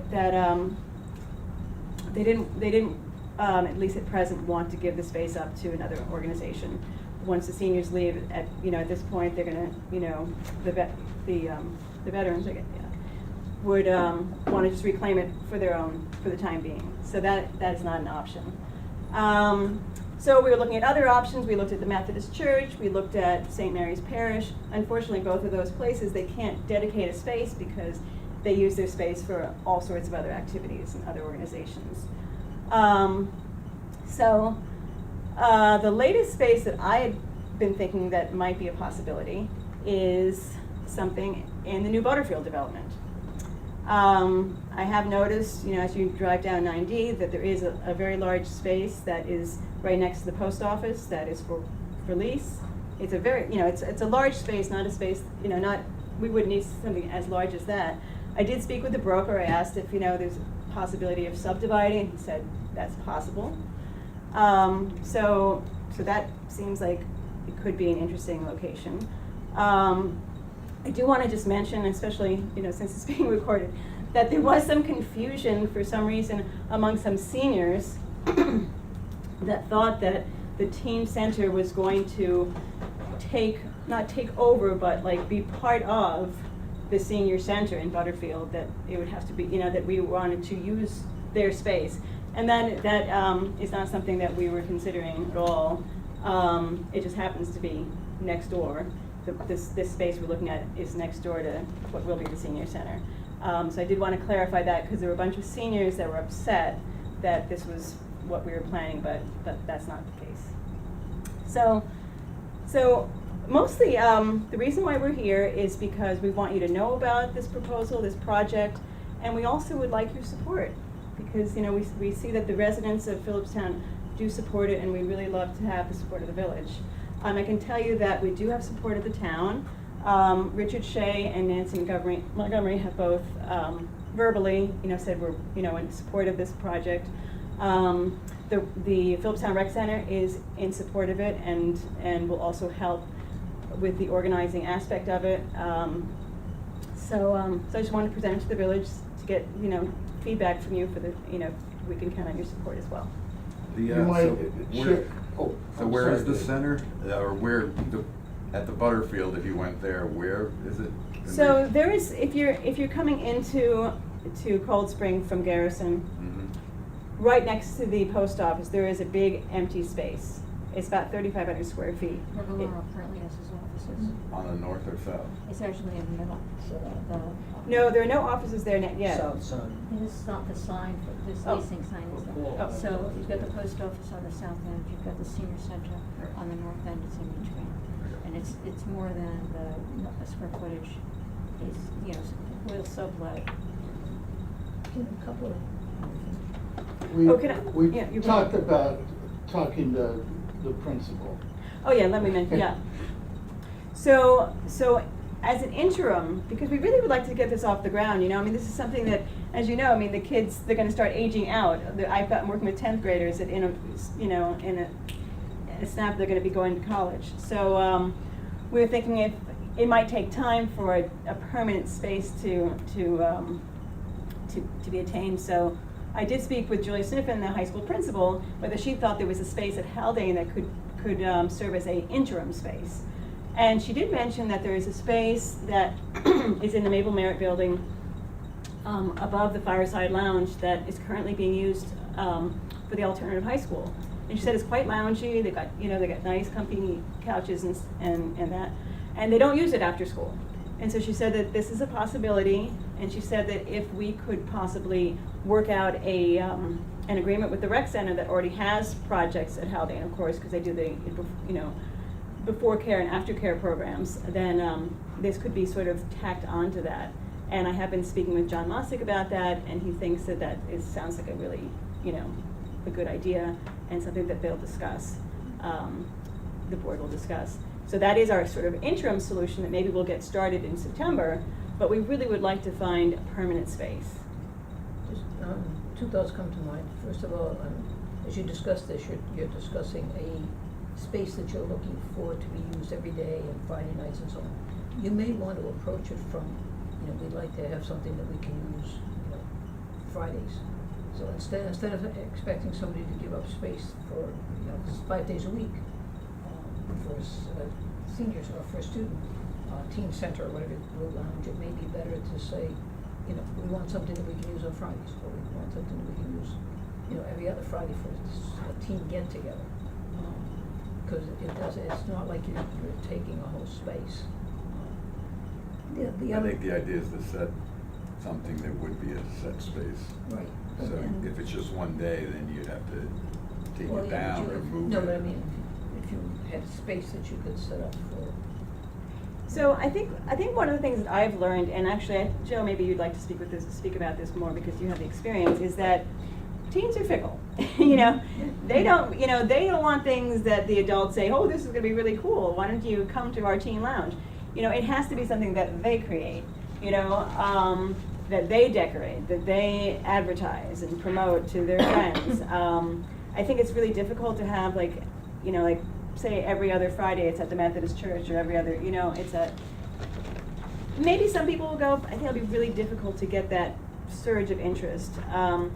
they didn't at least at present want to give the space up to another organization. Once the seniors leave, at this point, they're gonna the veterans, I guess, would want to just reclaim it for their own for the time being. So that is not an option. So we were looking at other options. We looked at the Methodist Church. We looked at St. Mary's Parish. Unfortunately, both of those places, they can't dedicate a space because they use their space for all sorts of other activities and other organizations. The latest space that I had been thinking that might be a possibility is something in the new Butterfield development. I have noticed, as you drive down 9D, that there is a very large space that is right next to the post office that is for lease. It's a very, it's a large space, not a space, we wouldn't need something as large as that. I did speak with the broker. I asked if, there's a possibility of subdividing, and he said that's possible. So that seems like it could be an interesting location. I do want to just mention, especially since it's being recorded, that there was some confusion for some reason among some seniors that thought that the teen center was going to not take over, but be part of the senior center in Butterfield. That it would have to be, that we wanted to use their space, and that is not something that we were considering at all. It just happens to be next door. This space we're looking at is next door to what will be the senior center. So I did want to clarify that because there were a bunch of seniors that were upset that this was what we were planning, but that's not the case. So mostly, the reason why we're here is because we want you to know about this proposal, this project, and we also would like your support. Because, you know, we see that the residents of Phillipstown do support it, and we really love to have the support of the village. I can tell you that we do have support of the town. Richard Shea and Nancy Montgomery have both verbally, you know, said we're, you know, in support of this project. The Phillipstown Rec Center is in support of it and will also help with the organizing aspect of it. So I just wanted to present it to the village to get, you know, feedback from you for the, you know, we can count on your support as well. The, You might so where, share- oh, so I'm where is sorry, the Dave. center, or where, at the Butterfield, if you went there, where is it? So there is, if you're coming into Cold Spring from Garrison, Mhm. right next to the post office, there is a big empty space. It's about 3,500 square feet. Where Valero currently has his offices. On the north or south? It's actually in the middle, so No, there are no offices there yet. South side. this is not the sign, for this Oh. leasing sign is Oh, cool. there. So you've got the post office on the south end, you've got the senior center on the north end, it's in each wing. And it's more than the square footage, it's, you know, we'll sublet. A couple of, We, Oh, can I- we yeah, you talked can. about talking to the principal. Oh, yeah, let me mention, yeah. So as an interim, because we really would like to get this off the ground, you know, I mean, this is something that, as you know, I mean, the kids, they're gonna start aging out. I've gotten working with 10th graders that in a snap, they're gonna be going to college. So, we were thinking if, it might take time for a permanent space to be attained. So I did speak with Julia Sniffen, the high school principal, whether she thought there was a space at Haldane that could serve as a interim space. And she did mention that there is a space that is in the Mabel Merritt building above the Fireside Lounge that is currently being used for the alternative high school. And she said it's quite loungy. They got nice, comfy couches and that, and they don't use it after school. And so she said that this is a possibility, and she said that if we could possibly work out an agreement with the rec center that already has projects at Haldane, of course, because they do the, you know, before care and after care programs, then this could be sort of tacked onto that. And I have been speaking with John Mossick about that, and he thinks that sounds like a really, you know, a good idea and something that they'll discuss, the board will discuss. So that is our sort of interim solution that maybe we'll get started in September, but we really would like to find a permanent space. just, two thoughts come to mind. First of all, as you discuss this, you're discussing a space that you're looking for to be used every day and Friday nights and so on. You may want to approach it from, you know, we'd like to have something that we can use, you know, Fridays. So instead of expecting somebody to give up space for, you know, 5 days a week, for seniors or for a student, teen center or whatever, little lounge, it may be better to say, you know, we want something that we can use on Fridays, or we want something that we can use, you know, every other Friday for a team get together. Because it's not like you're taking a whole space. The I other. think the idea is to set something that would be a set space. Right. So And- if it's just one day, then you'd have to take Well, it yeah, down but or you- move it. No, but I mean, if you had space that you could set up for. So I think one of the things that I've learned, and actually, Joe, maybe you'd like to speak about this more because you have the experience, is that teens are fickle. You know, they don't want things that the adults say, oh, this is gonna be really cool, why don't you come to our teen lounge? You know, it has to be something that they create, you know, that they decorate, that they advertise and promote to their friends. I think it's really difficult to have like, you know, like say every other Friday it's at the Methodist Church, or every other, you know, maybe some people will go, but I think it'll be really difficult to get that surge of interest. And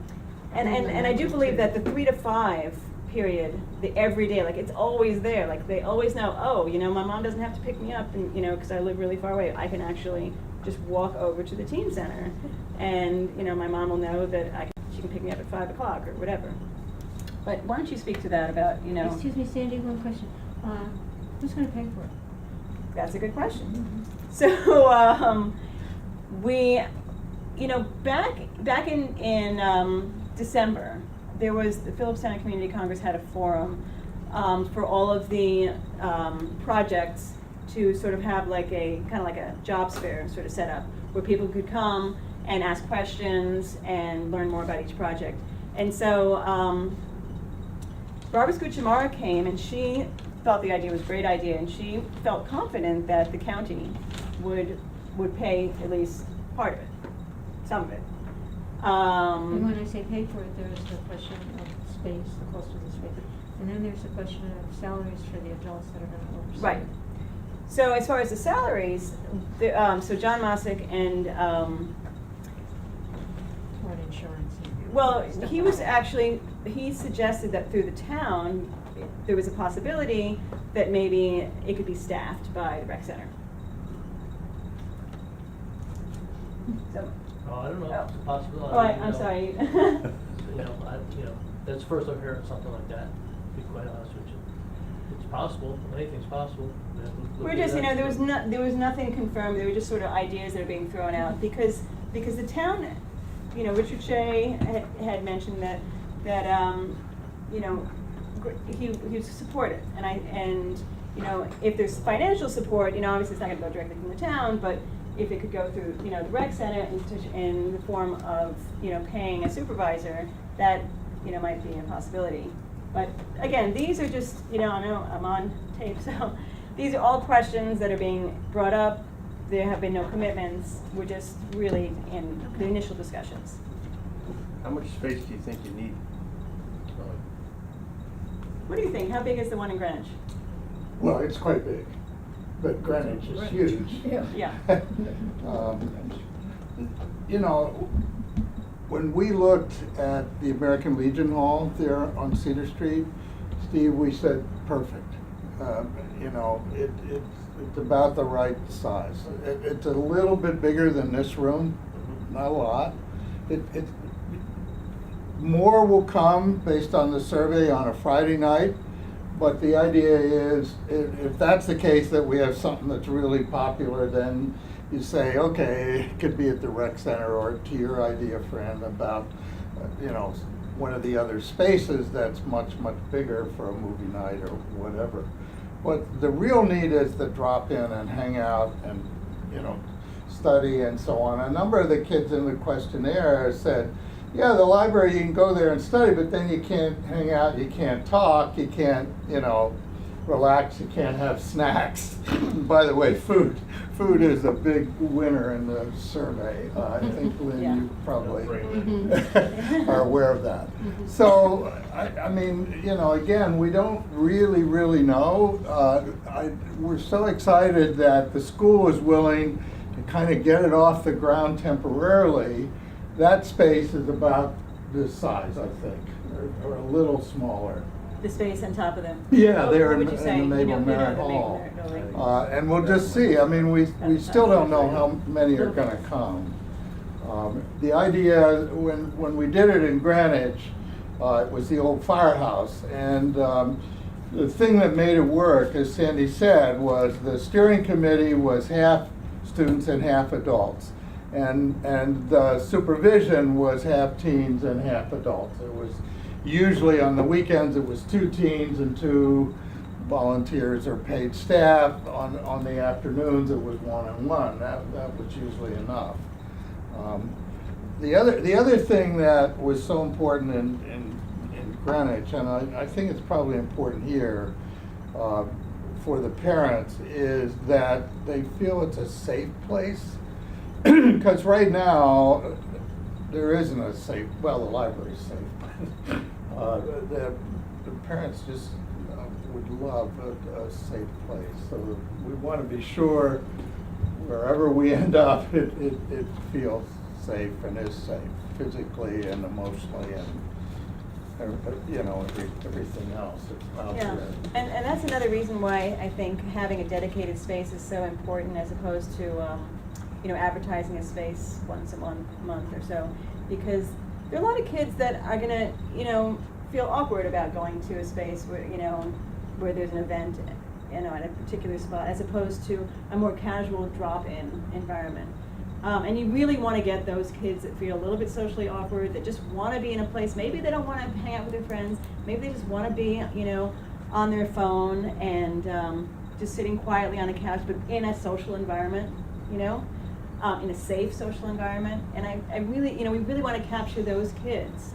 I do believe that the 3 to 5 period, the everyday, like it's always there, like they always know, oh, you know, my mom doesn't have to pick me up, and you know, because I live really far away, I can actually just walk over to the teen center, and you know, my mom will know that she can pick me up at 5 o'clock or whatever. But why don't you speak to that about, you know? Excuse me, Sandy, one question. Who's gonna pay for it? That's a good question. So, we, you know, back in December, there was, the Phillipstown Community Congress had a forum for all of the projects to sort of have like a, kind of like a jobs fair sort of setup, where people could come and ask questions and learn more about each project. And so, Barbara Scucciamara came, and she thought the idea was a great idea, and she felt confident that the county would pay at least part of it, some of it. And when I say pay for it, there's the question of space, the cost of the space. And then there's the question of salaries for the adults that are gonna oversee. Right. So as far as the salaries, so John Mosick and, Or insurance. and well, stuff he like was that. actually, he suggested that through the town, there was a possibility that maybe it could be staffed by the rec center. So, Oh, I don't know, Oh. it's a possibility. oh, I'm you know. sorry. You know, that's the first I've heard of something like that, to be quite honest with you. It's possible, anything's possible. We're just, there was nothing confirmed, there were just sort of ideas that are being thrown out, because the town, Richard Shea had mentioned that, he would support it, and if there's financial support, obviously it's not gonna go directly from the town, but if it could go through, the rec center in the form of, paying a supervisor, that, might be a possibility. But again, these are just, I know I'm on tape, so these are all questions that are being brought up. There have been no commitments. We're just really in the initial discussions. How much space do you think you need? What do you think? How big is the one in Greenwich? Well, it's quite big, but Greenwich is huge. Yeah. When we looked at the American Legion Hall there on Cedar Street, Steve, we said, perfect. It's about the right size. It's a little bit bigger than this room, not a lot. More will come based on the survey on a Friday night, but the idea is, if that's the case, that we have something that's really popular, then you say, okay, it could be at the rec center, or to your idea, friend, about, one of the other spaces that's much, much bigger for a movie night or whatever. But the real need is to drop in and hang out and, study and so on. A number of the kids in the questionnaire said, yeah, the library, you can go there and study, but then you can't hang out, you can't talk, you can't, relax, you can't have snacks. By the way, food is a big winner in the survey. I think, Lynn, Yeah. you probably Mhm. are aware of that. So, again, we don't really know. We're so excited that the school is willing to kind of get it off the ground temporarily. That space is about this size, I think, or a little smaller. The space on top of them. Yeah, What- there what in would you the say? Mabel Merritt the Mabel Hall. Merritt building. And we'll just see. I mean, we still don't know how many are gonna come. The idea, when we did it in Greenwich, it was the old firehouse. And the thing that made it work, as Sandy said, was the steering committee was half students and half adults. And the supervision was half teens and half adults. It was usually on the weekends, it was 2 teens and 2 volunteers or paid staff. On the afternoons, it was 1-on-1. That was usually enough. The other thing that was so important in Greenwich, and I think it's probably important here for the parents, is that they feel it's a safe place. Because right now, there isn't a safe, well, the library's safe. The parents just would love a safe place. So we want to be sure wherever we end up, it feels safe and is safe, physically and emotionally and, everything else out Yeah, there. and that's another reason why I think having a dedicated space is so important, as opposed to, advertising a space once a month or so, because there are a lot of kids that are gonna, feel awkward about going to a space where there's an event, at a particular spot, as opposed to a more casual drop-in environment. And you really want to get those kids that feel a little bit socially awkward, that just want to be in a place. Maybe they don't want to hang out with their friends. Maybe they just want to be, on their phone and just sitting quietly on a couch, but in a social environment, you know, in a safe social environment. And I really, you know, we really want to capture those kids.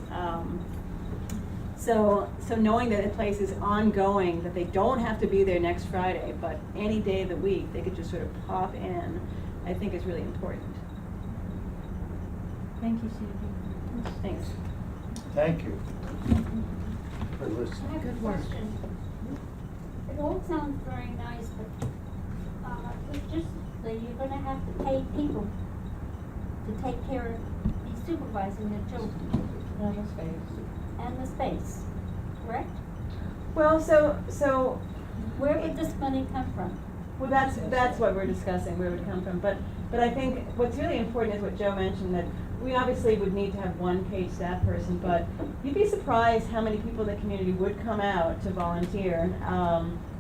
So knowing that the place is ongoing, that they don't have to be there next Friday, but any day of the week, they could just sort of pop in, I think is really important. Thank you, Susie. Thanks. Thank you. For I have listening. a Good work. question. It all sounds very nice, but, logistically, you're gonna have to pay people to take care of, be supervising the children. And the space, correct? Well, so Where would this money come from? well, that's what we're discussing, where it would come from. But I think what's really important is what Joe mentioned, that we obviously would need to have one paid staff person, but you'd be surprised how many people in the community would come out to volunteer.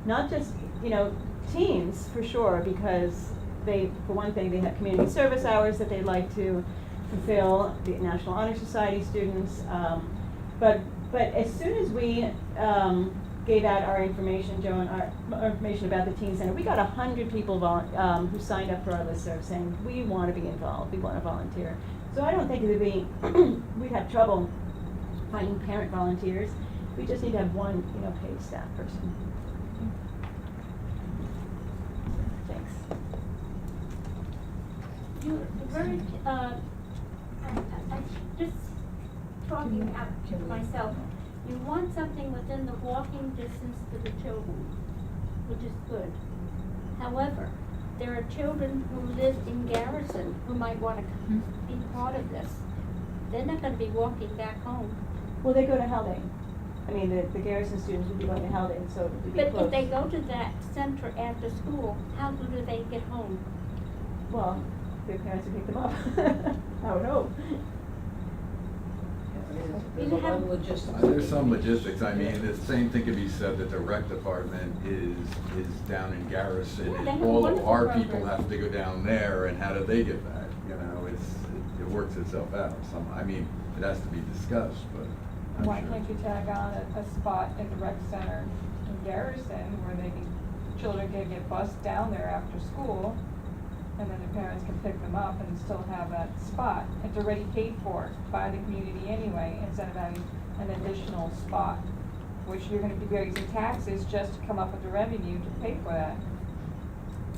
Not just, you know, teens for sure, because they, for one thing, they have community service hours that they'd like to fulfill, the National Honor Society students. But as soon as we gave out our information, Joe, and our information about the teen center, we got 100 people who signed up for our listserv saying, we want to be involved, we want to volunteer. So I don't think it would be, we'd have trouble finding parent volunteers. We just need to have one, you know, paid staff person. Thanks. You, very, I just talking out to myself, you want something within the walking distance to the children, which is good. However, there are children who live in Garrison who might want to be part of this. They're not gonna be walking back home. Well, they go to Haldane. I mean, the Garrison students would be going to Haldane, so it would be But close. if they go to that center after school, how do they get home? Well, their parents would pick them up. I would hope. There's a lot of logistics. There's some logistics. I mean, the same thing could be said that the rec department is down in Garrison, Yeah, they and have a all of wonderful our program. people have to go down there, and how do they get back? You know, it works itself out. I mean, it has to be discussed, but I'm Why sure. can't you tag on a spot at the rec center in Garrison where children can get bused down there after school, and then their parents can pick them up and still have that spot. It's already paid for by the community anyway, instead of having an additional spot, which you're gonna be raising taxes just to come up with the revenue to pay for that.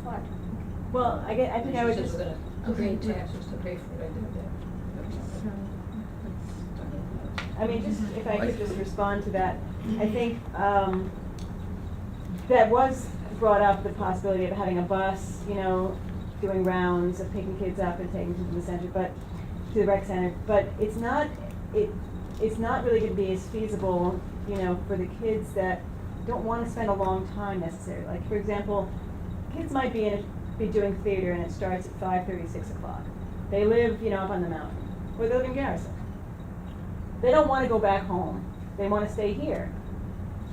What? Well, I think I would She just, said we're gonna create taxes to pay for it, I did that. So, let's. I mean, just, if I could just respond to that, I think, that was brought up, the possibility of having a bus, you know, doing rounds of picking kids up and taking them to the center, but, to the rec center, but it's not really gonna be as feasible, you know, for the kids that don't wanna spend a long time necessarily. Like, for example, kids might be doing theater and it starts at 5:30, 6 o'clock. They live, you know, up on the mountain, or they live in Garrison. They don't wanna go back home, they wanna stay here.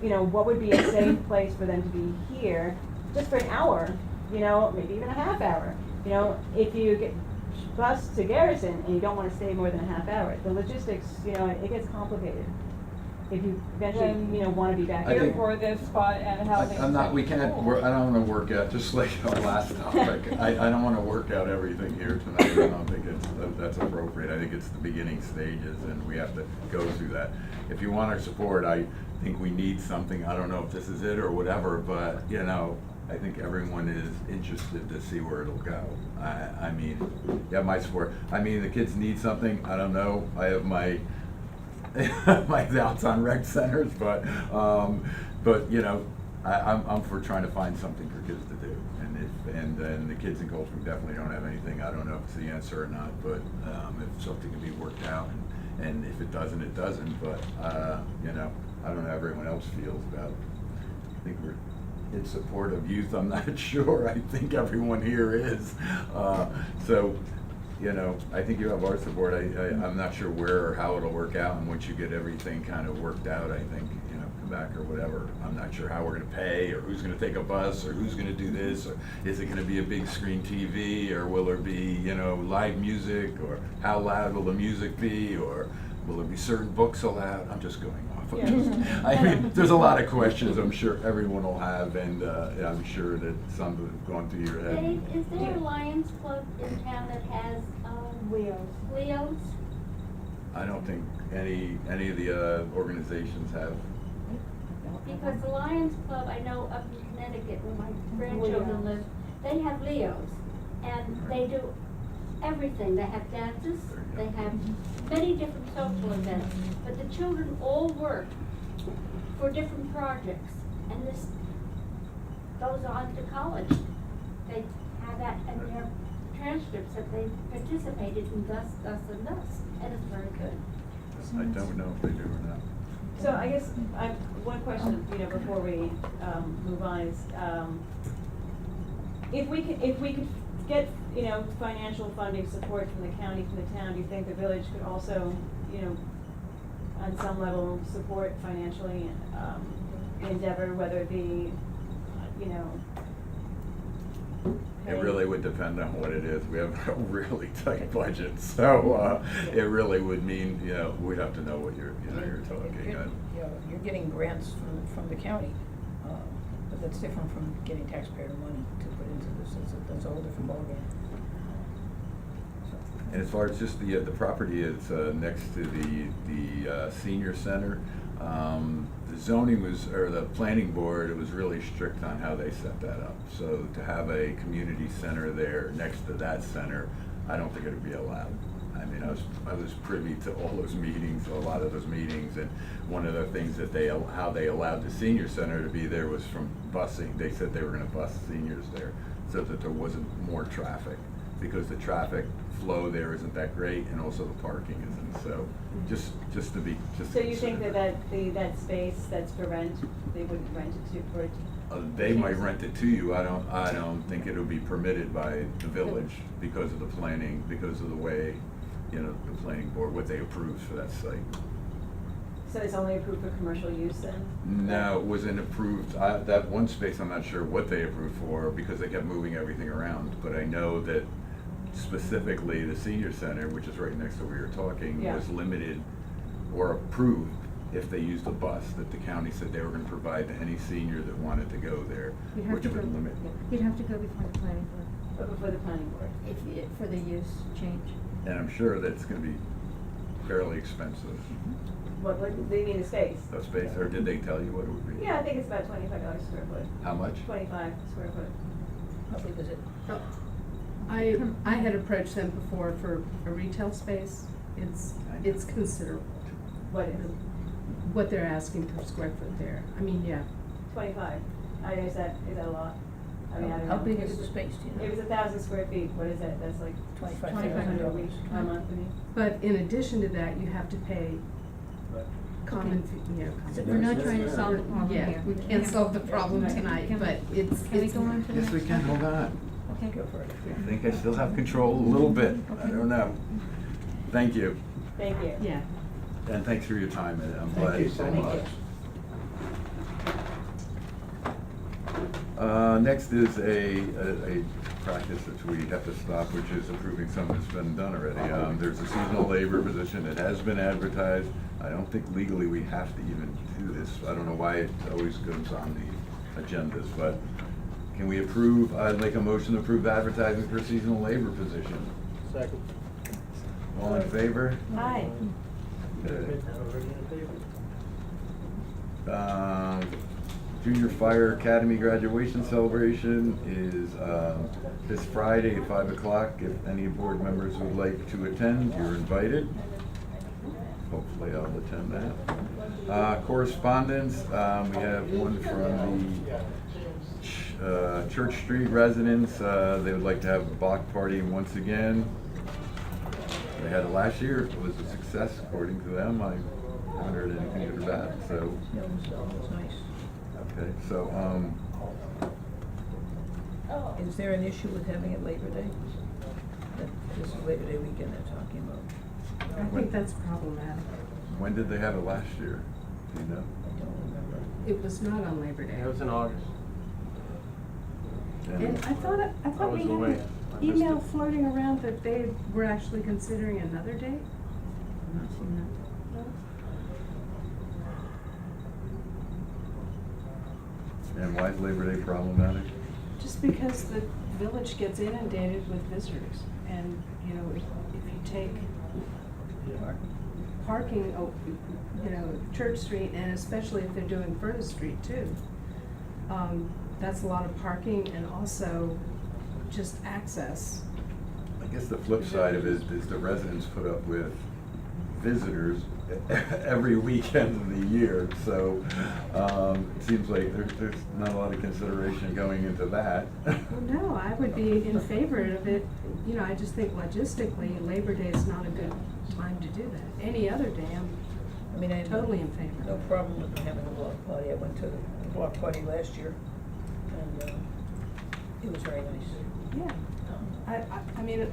You know, what would be a safe place for them to be here, just for an hour, you know, maybe even a half hour. You know, if you get bused to Garrison and you don't wanna stay more than a half hour, the logistics, you know, it gets complicated. If you eventually, Then you know, wanna be back I here. think- For this spot and how they. I'm not, we can't, I don't wanna work out, just like our last topic, I don't wanna work out everything here tonight, I don't think that's appropriate, I think it's the beginning stages and we have to go through that. If you want our support, I think we need something, I don't know if this is it or whatever, but, you know, I think everyone is interested to see where it'll go. I mean, yeah, my support, I mean, the kids need something, I don't know, I have my my doubts on rec centers, but you know, I'm for trying to find something for kids to do, and then the kids in Cold Spring definitely don't have anything. I don't know if it's the answer or not, but if something can be worked out, and if it doesn't, it doesn't. But you know, I don't know how everyone else feels about it. I think we're in support of youth. I'm not sure. I think everyone here is. So. You know, I think you have our support. I'm not sure where or how it'll work out, and once you get everything kind of worked out, I think, you know, come back or whatever. I'm not sure how we're gonna pay, or who's gonna take a bus, or who's gonna do this, or is it gonna be a big screen TV, or will there be, you know, live music, or how loud will the music be, or will there be certain books allowed? I'm just going off I mean, there's a lot of questions I'm sure everyone will have, and I'm sure that some have gone through your head. Dave, is there a Lions Club in town that has, Leos? I don't think any of the organizations have. Because the Lions Club, I know up in Connecticut, where my grandchildren live, they have Leos, and they do everything. They have dances, they have many different social events, but the children all work for different projects, and this goes on to college. They have that in their transcripts that they participated in thus, and thus, and it's very good. I don't know if they do or not. So I guess one question, before we move on is, if we could get, financial funding support from the county, from the town, do you think the village could also, on some level support financially, the endeavor, whether it be, It really would depend on what it is. We have a really tight budget, so it really would mean, we'd have to know what you're talking. You're getting grants from the county, but that's different from getting taxpayer money to put into this. That's a whole different ballgame. And as far as just the property is next to the senior center, the zoning was, or the planning board, it was really strict on how they set that up. So to have a community center there next to that center, I don't think it would be allowed. I mean, I was privy to all those meetings, a lot of those meetings, and one of the things that how they allowed the senior center to be there was from busing. They said they were gonna bus seniors there so that there wasn't more traffic, because the traffic flow there isn't that great, and also the parking isn't, so just to be. So you think that space that's for rent, they wouldn't rent it to for? They might rent it to you. I don't think it'll be permitted by the village because of the planning, because of the way, the planning board, what they approved for that site. So it's only approved for commercial use then? No, it wasn't approved. That one space, I'm not sure what they approved for, because they kept moving everything around, but I know that specifically the senior center, which is right next to where you're talking, Yeah. was limited or approved if they used a bus, that the county said they were gonna provide to any senior that wanted to go there, You'd have which to would go- limit. You'd have to go before the planning board, But before the planning board? for the use change. And I'm sure that's gonna be fairly expensive, What do you mean the space? that space, or did they tell you what it would be? Yeah, I think it's about $25 a square foot. How much? 25 square foot. How big is it? I had approached them before for a retail space. It's considerable. What is? What they're asking per square foot there. I mean, yeah. 25. Is that a lot? I mean, I don't know. How big is the space, do you know? It was 1,000 square feet. What is that? That's like $2,500 a week, a month, I mean. But in addition to that, you have to pay common, So we're not trying to solve the problem Yeah, here. we can't solve the problem tonight, Can we- but it's. Can we go on to the Yes, we next can, one? hold on. Okay. Go for it. I think I still have control a little bit, I don't know. Thank you, Thank you. Yeah. and thanks for your time, and I'm Thank glad. you so much. Next is a practice that we have to stop, which is approving something that's been done already. There's a seasonal labor position that has been advertised. I don't think legally we have to even do this. I don't know why it always goes on the agendas, but can we approve, I'd make a motion to approve advertising for a seasonal labor position. Second. All in favor? Hi. Okay. Junior Fire Academy graduation celebration is this Friday at 5 o'clock. If any board members would like to attend, you're invited. Hopefully I'll attend that. Correspondence, we have one from the Church Street residents. They would like to have a block party once again. They had it last year. It was a success according to them. I haven't heard anything good or bad, so. No, it was nice. Okay, so, Is there an issue with having it Labor Day? This is Labor Day weekend they're talking about. I think that's problematic. when did they have it last year? Do you know? I don't remember. It was not on Labor Day. It was in August. And I thought I we was had away. an I missed email it. floating around that they were actually considering another date. I'm not seeing that. And why is Labor Day problematic? Just because the village gets inundated with visitors, and, you know, if you take parking, you know, Church Street, and especially if they're doing Furnace Street too, that's a lot of parking and also just access. I guess the flip side of it is the residents put up with visitors every weekend of the year, so it seems like there's not a lot of consideration going into that. Well, no, I would be in favor of it, you know, I just think logistically, Labor Day is not a good time to do that. Any other day, I mean, I have totally in favor. no problem with having a block party. I went to the block party last year, and it was very nice. Yeah, I mean,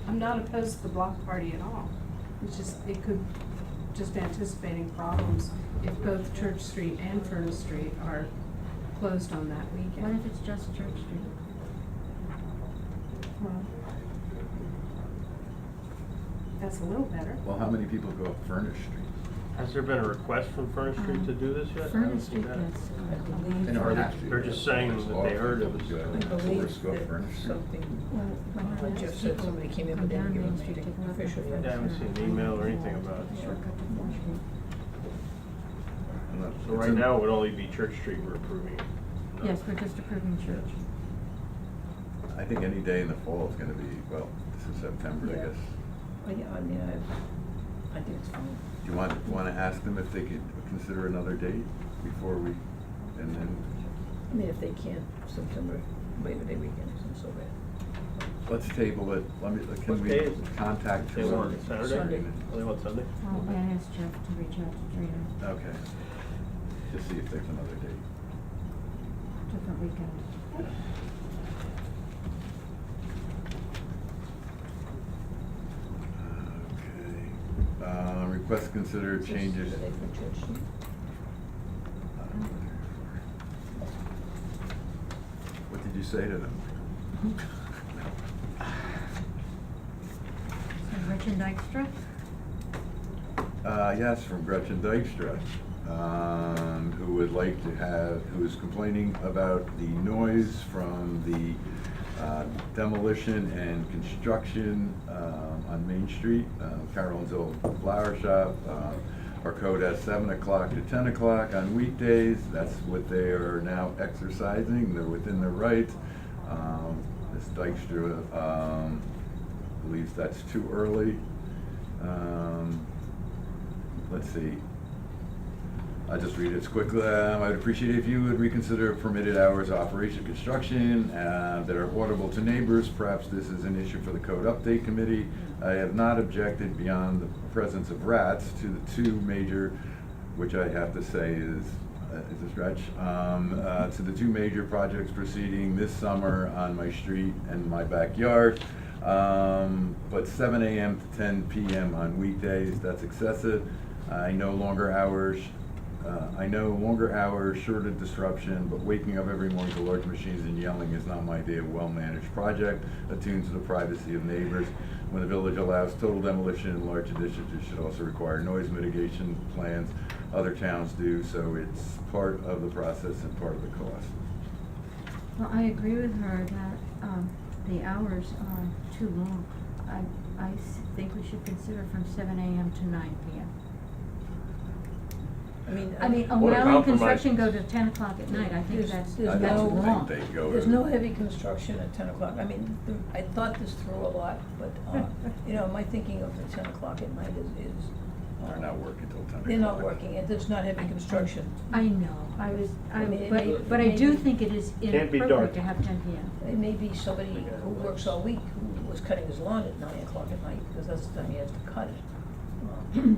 I'm not opposed to the block party at all. It's just, it could, just anticipating problems if both Church Street and Furnace Street are closed on that What weekend. if it's just Church Street? Well, that's a little better. Well, how many people go up Furnace Street? Has there been a request from Furnace Street to do this yet? I haven't Furnace seen Street that. gets, I believe. And that- Furnace Street They're just saying goes that off, they heard it was- goes, I Forest believe go that Furnace Street. something, well, when I I just ask said people somebody came in, come but they down didn't give Main us Street to anything go up official to yet. Yeah, I haven't seen an email or anything about it. Shortcut to Fourth Street. I'm not- So it's right in- now, it would only be Church Street we're approving. Yes, we're just approving Church. I think any day in the fall is gonna be, well, this is September, I Yeah. guess. I mean, I think it's fine. Do you wanna ask them if they could consider another date before we, and then, I mean, if they can't, September, Labor Day weekend isn't so bad. let's table it, can What we day is it? contact? They want Sunday? Saturday? Oh, they want Sunday? Well, I asked Jeff to reach out to Trina, Okay, just see if there's another date. different weekend. Okay, request to consider Is this changes. the day for Church Street? What did you say to them? So Gretchen Dykstra? Yes, from Gretchen Dykstra, who would like to who is complaining about the noise from the demolition and construction on Main Street, Carolyn's old flower shop. Our code has 7 o'clock to 10 o'clock on weekdays. That's what they are now exercising. They're within their rights. Ms. Dykstra believes that's too early. Let's see. I'll just read it quickly. I'd appreciate if you would reconsider permitted hours of operation construction that are audible to neighbors. Perhaps this is an issue for the Code Update Committee. I have not objected beyond the presence of rats to the two major, which I have to say is a stretch, to the two major projects proceeding this summer on my street and my backyard. But 7 a.m. to 10 p.m. on weekdays, that's excessive. I know longer hours, shorter disruption, but waking up every morning to large machines and yelling is not my idea of a well-managed project, attuned to the privacy of neighbors. When the village allows total demolition in large additions, it should also require noise mitigation plans. Other towns do, so it's part of the process and part of the cost. Well, I agree with her that, the hours are too long. I think we should consider from 7 a.m. to 9 p.m. I mean, What a allowing compromise. construction go to 10 o'clock at night, I think There's- that's there's I no- don't wrong. think they go there's to- no heavy construction at 10 o'clock. I mean, I thought this through a lot, but, you know, my thinking of the 10 o'clock at night is. They're not working till 10 o'clock. They're not working, and there's not heavy construction. I know, I mean, it may- but I do think it is Can't be dark. inappropriate to have 10 p.m. It may be somebody who works all week who was cutting his lawn at 9 o'clock at night, because that's the time he has to cut it.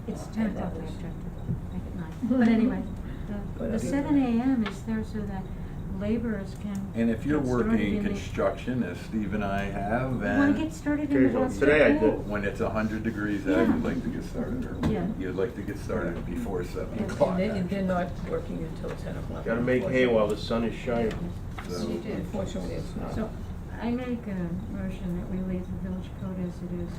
It's And 10 that o'clock, I was- object to, make it 9. But anyway, But the I think- 7 a.m. is there so that laborers can And if you're get started working in the- construction, as Steve and I have, You wanna and get started in the Occasionally. rest Today I of the did. when it's 100 degrees out, Yeah. you'd like to get started early. Yeah. You'd like to get started before 7 Yeah. o'clock. And they're not working until 10 o'clock. Gotta make hay while the sun is shining. So- You did. Unfortunately, it's not. So, I make a motion that we leave the village code as it is.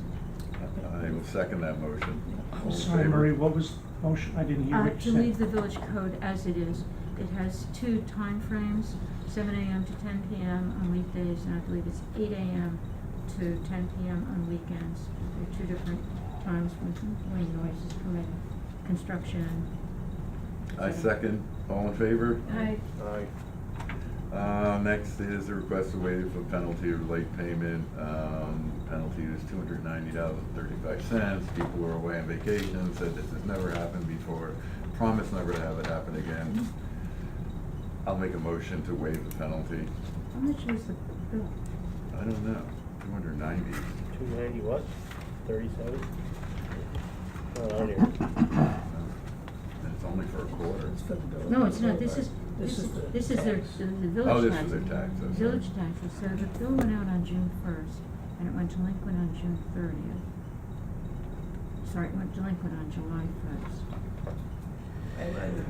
I will second that motion. All in Sorry, favor? Marie, what was the motion? I didn't hear what To you said. leave the village code as it is, it has two time frames: 7 a.m. to 10 p.m. on weekdays, and I believe it's 8 a.m. to 10 p.m. on weekends. They're two different times when noise is permitted, construction. I second. All in favor? Aye. Next is a request to waive a penalty of late payment. Penalty is $290.35. People who are away on vacation said this has never happened before. Promise never to have it happen again. I'll make a motion to waive the penalty. How much was the bill? I don't know, 290. 290 what? 37? And it's only for a quarter. It's for the village. No, it's not, this is their, tax. the village tax. Oh, this is their tax, that's right. Village taxes, so the bill went out on June first, and it went delinquent on June 30th. Sorry, it went delinquent on July 1st. I would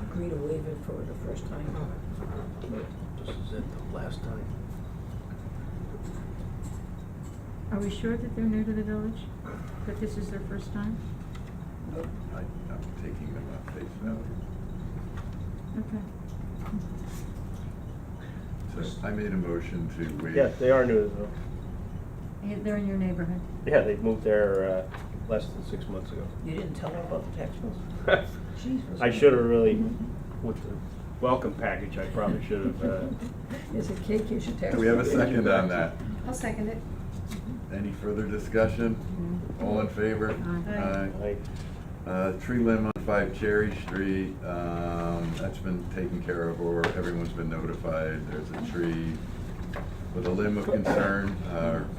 agree to waive it for the first time. This is it, the last time. Are we sure that they're new to the village? That this is their first time? I'm taking them at face value. Okay. So I made a motion to waive. Yeah, they are new though. Yeah, they're in your neighborhood. Yeah, they moved there less than 6 months ago. You didn't tell her about the tax bills? Jesus. I should have really, with the welcome package, I probably should have. Is it cake, is your tax? Do we have a bill? second on that? I'll second it. Any further discussion? All in favor? Aye. Tree limb on 5 Cherry Street, that's been taken care of, or everyone's been notified. There's a tree with a limb of concern.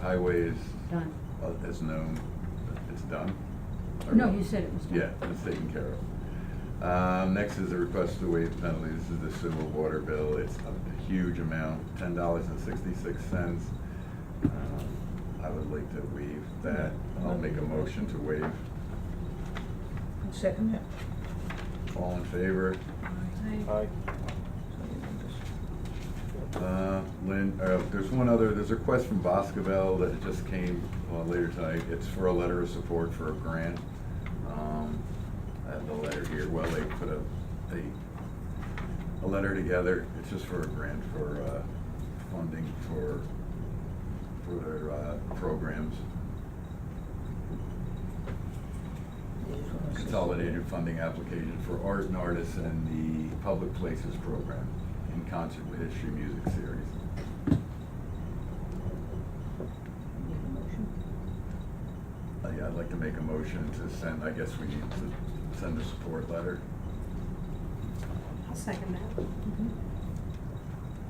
Highway is, Done. is known, it's done. No, you said it was done. Yeah, it's taken care of. Next is a request to waive penalty. This is the sewer water bill. It's a huge amount, $10.66. I would like to waive that. I'll make a motion to waive. Second that. All in favor? Aye. Lynn, there's one other, there's a request from Boscoville that just came later tonight. It's for a letter of support for a grant. I have the letter here. Well, they put a letter together. It's just for a grant for funding for their programs. Consolidated funding application for art and artists and the Public Places program in concert with History Music Series. Yeah, I'd like to make a motion to send, I guess we need to send a support letter. I'll second that.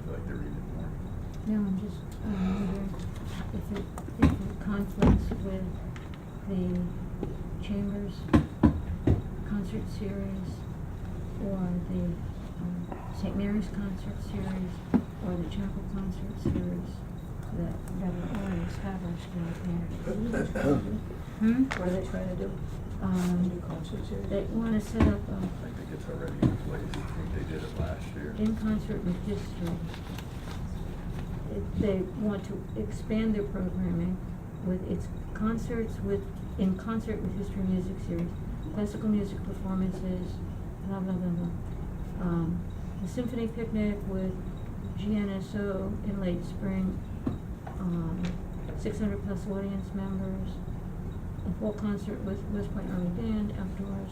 I'd like to read it more. No, I'm just wondering if it conflicts with the Chambers concert series, or the St. Mary's concert series, or the Chapel concert series that are already established in the community. What are they trying to do? New concert series? They want to set up I think it's already in place. I think they did it last year. in concert with history. They want to expand their programming with its concerts in concert with History Music Series, classical music performances, blah, blah, blah, blah. The Symphony Picnic with GNSO in late spring, 600 plus audience members, a full concert with West Point Army Band outdoors,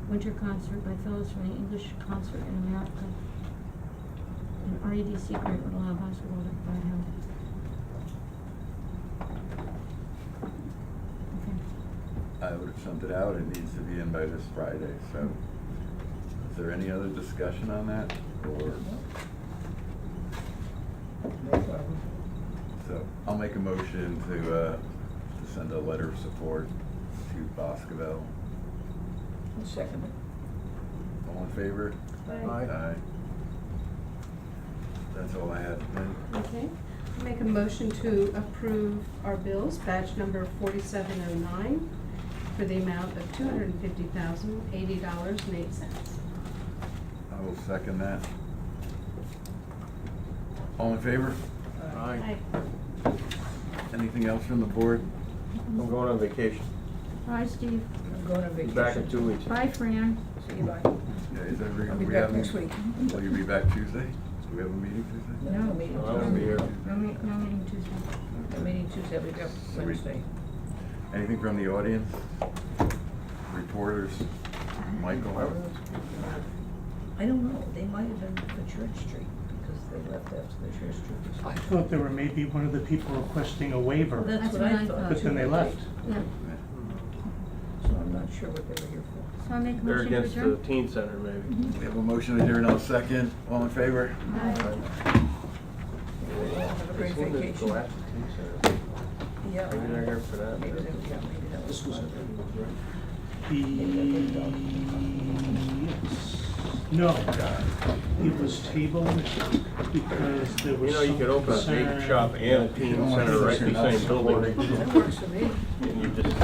winter concert by fellows from the English Concert in America. An REDC grant would allow basketball to be held. Okay. I would have sent it out. It needs to be in by this Friday, so. Is there any other discussion on that, or? No problem. So, I'll make a motion to send a letter of support to Boscoville. I'll second it. All in favor? Aye. That's all I had. Lynn? Okay. Make a motion to approve our bills, batch number 4709, for the amount of $250,080.08. I will second that. All in favor? Aye. Anything else from the board? I'm going on vacation. Bye, Steve. I'm going on Be vacation. back in 2 weeks. Bye, Fran. See you, bye. Yeah, is that I'll be we back have- next week. Will you be back Tuesday? Do we have a meeting Tuesday? No, No. meeting No, I won't be here. No meeting Tuesday. No meeting Tuesday, I'll be back So we- Wednesday. Anything from the audience? Reporters? Michael? I don't know, they might have been for Church Street, because they left after the Church Street was. I thought there were maybe one of the people requesting a waiver, Well, that's That's what what I I thought. thought. but then they left. Yeah, So I'm not sure what they were here for. so I make a They're motion to against the adjourn? teen center, maybe. We have a motion to adjourn, I'll second. All in favor? Aye. Have a great This one didn't vacation. go after teen center. Yeah. Maybe they're here for that. Maybe that was. No, it was tabled because there was You know, you some could open a vape concern. shop and a teen center right in the same building. That works for me. And you just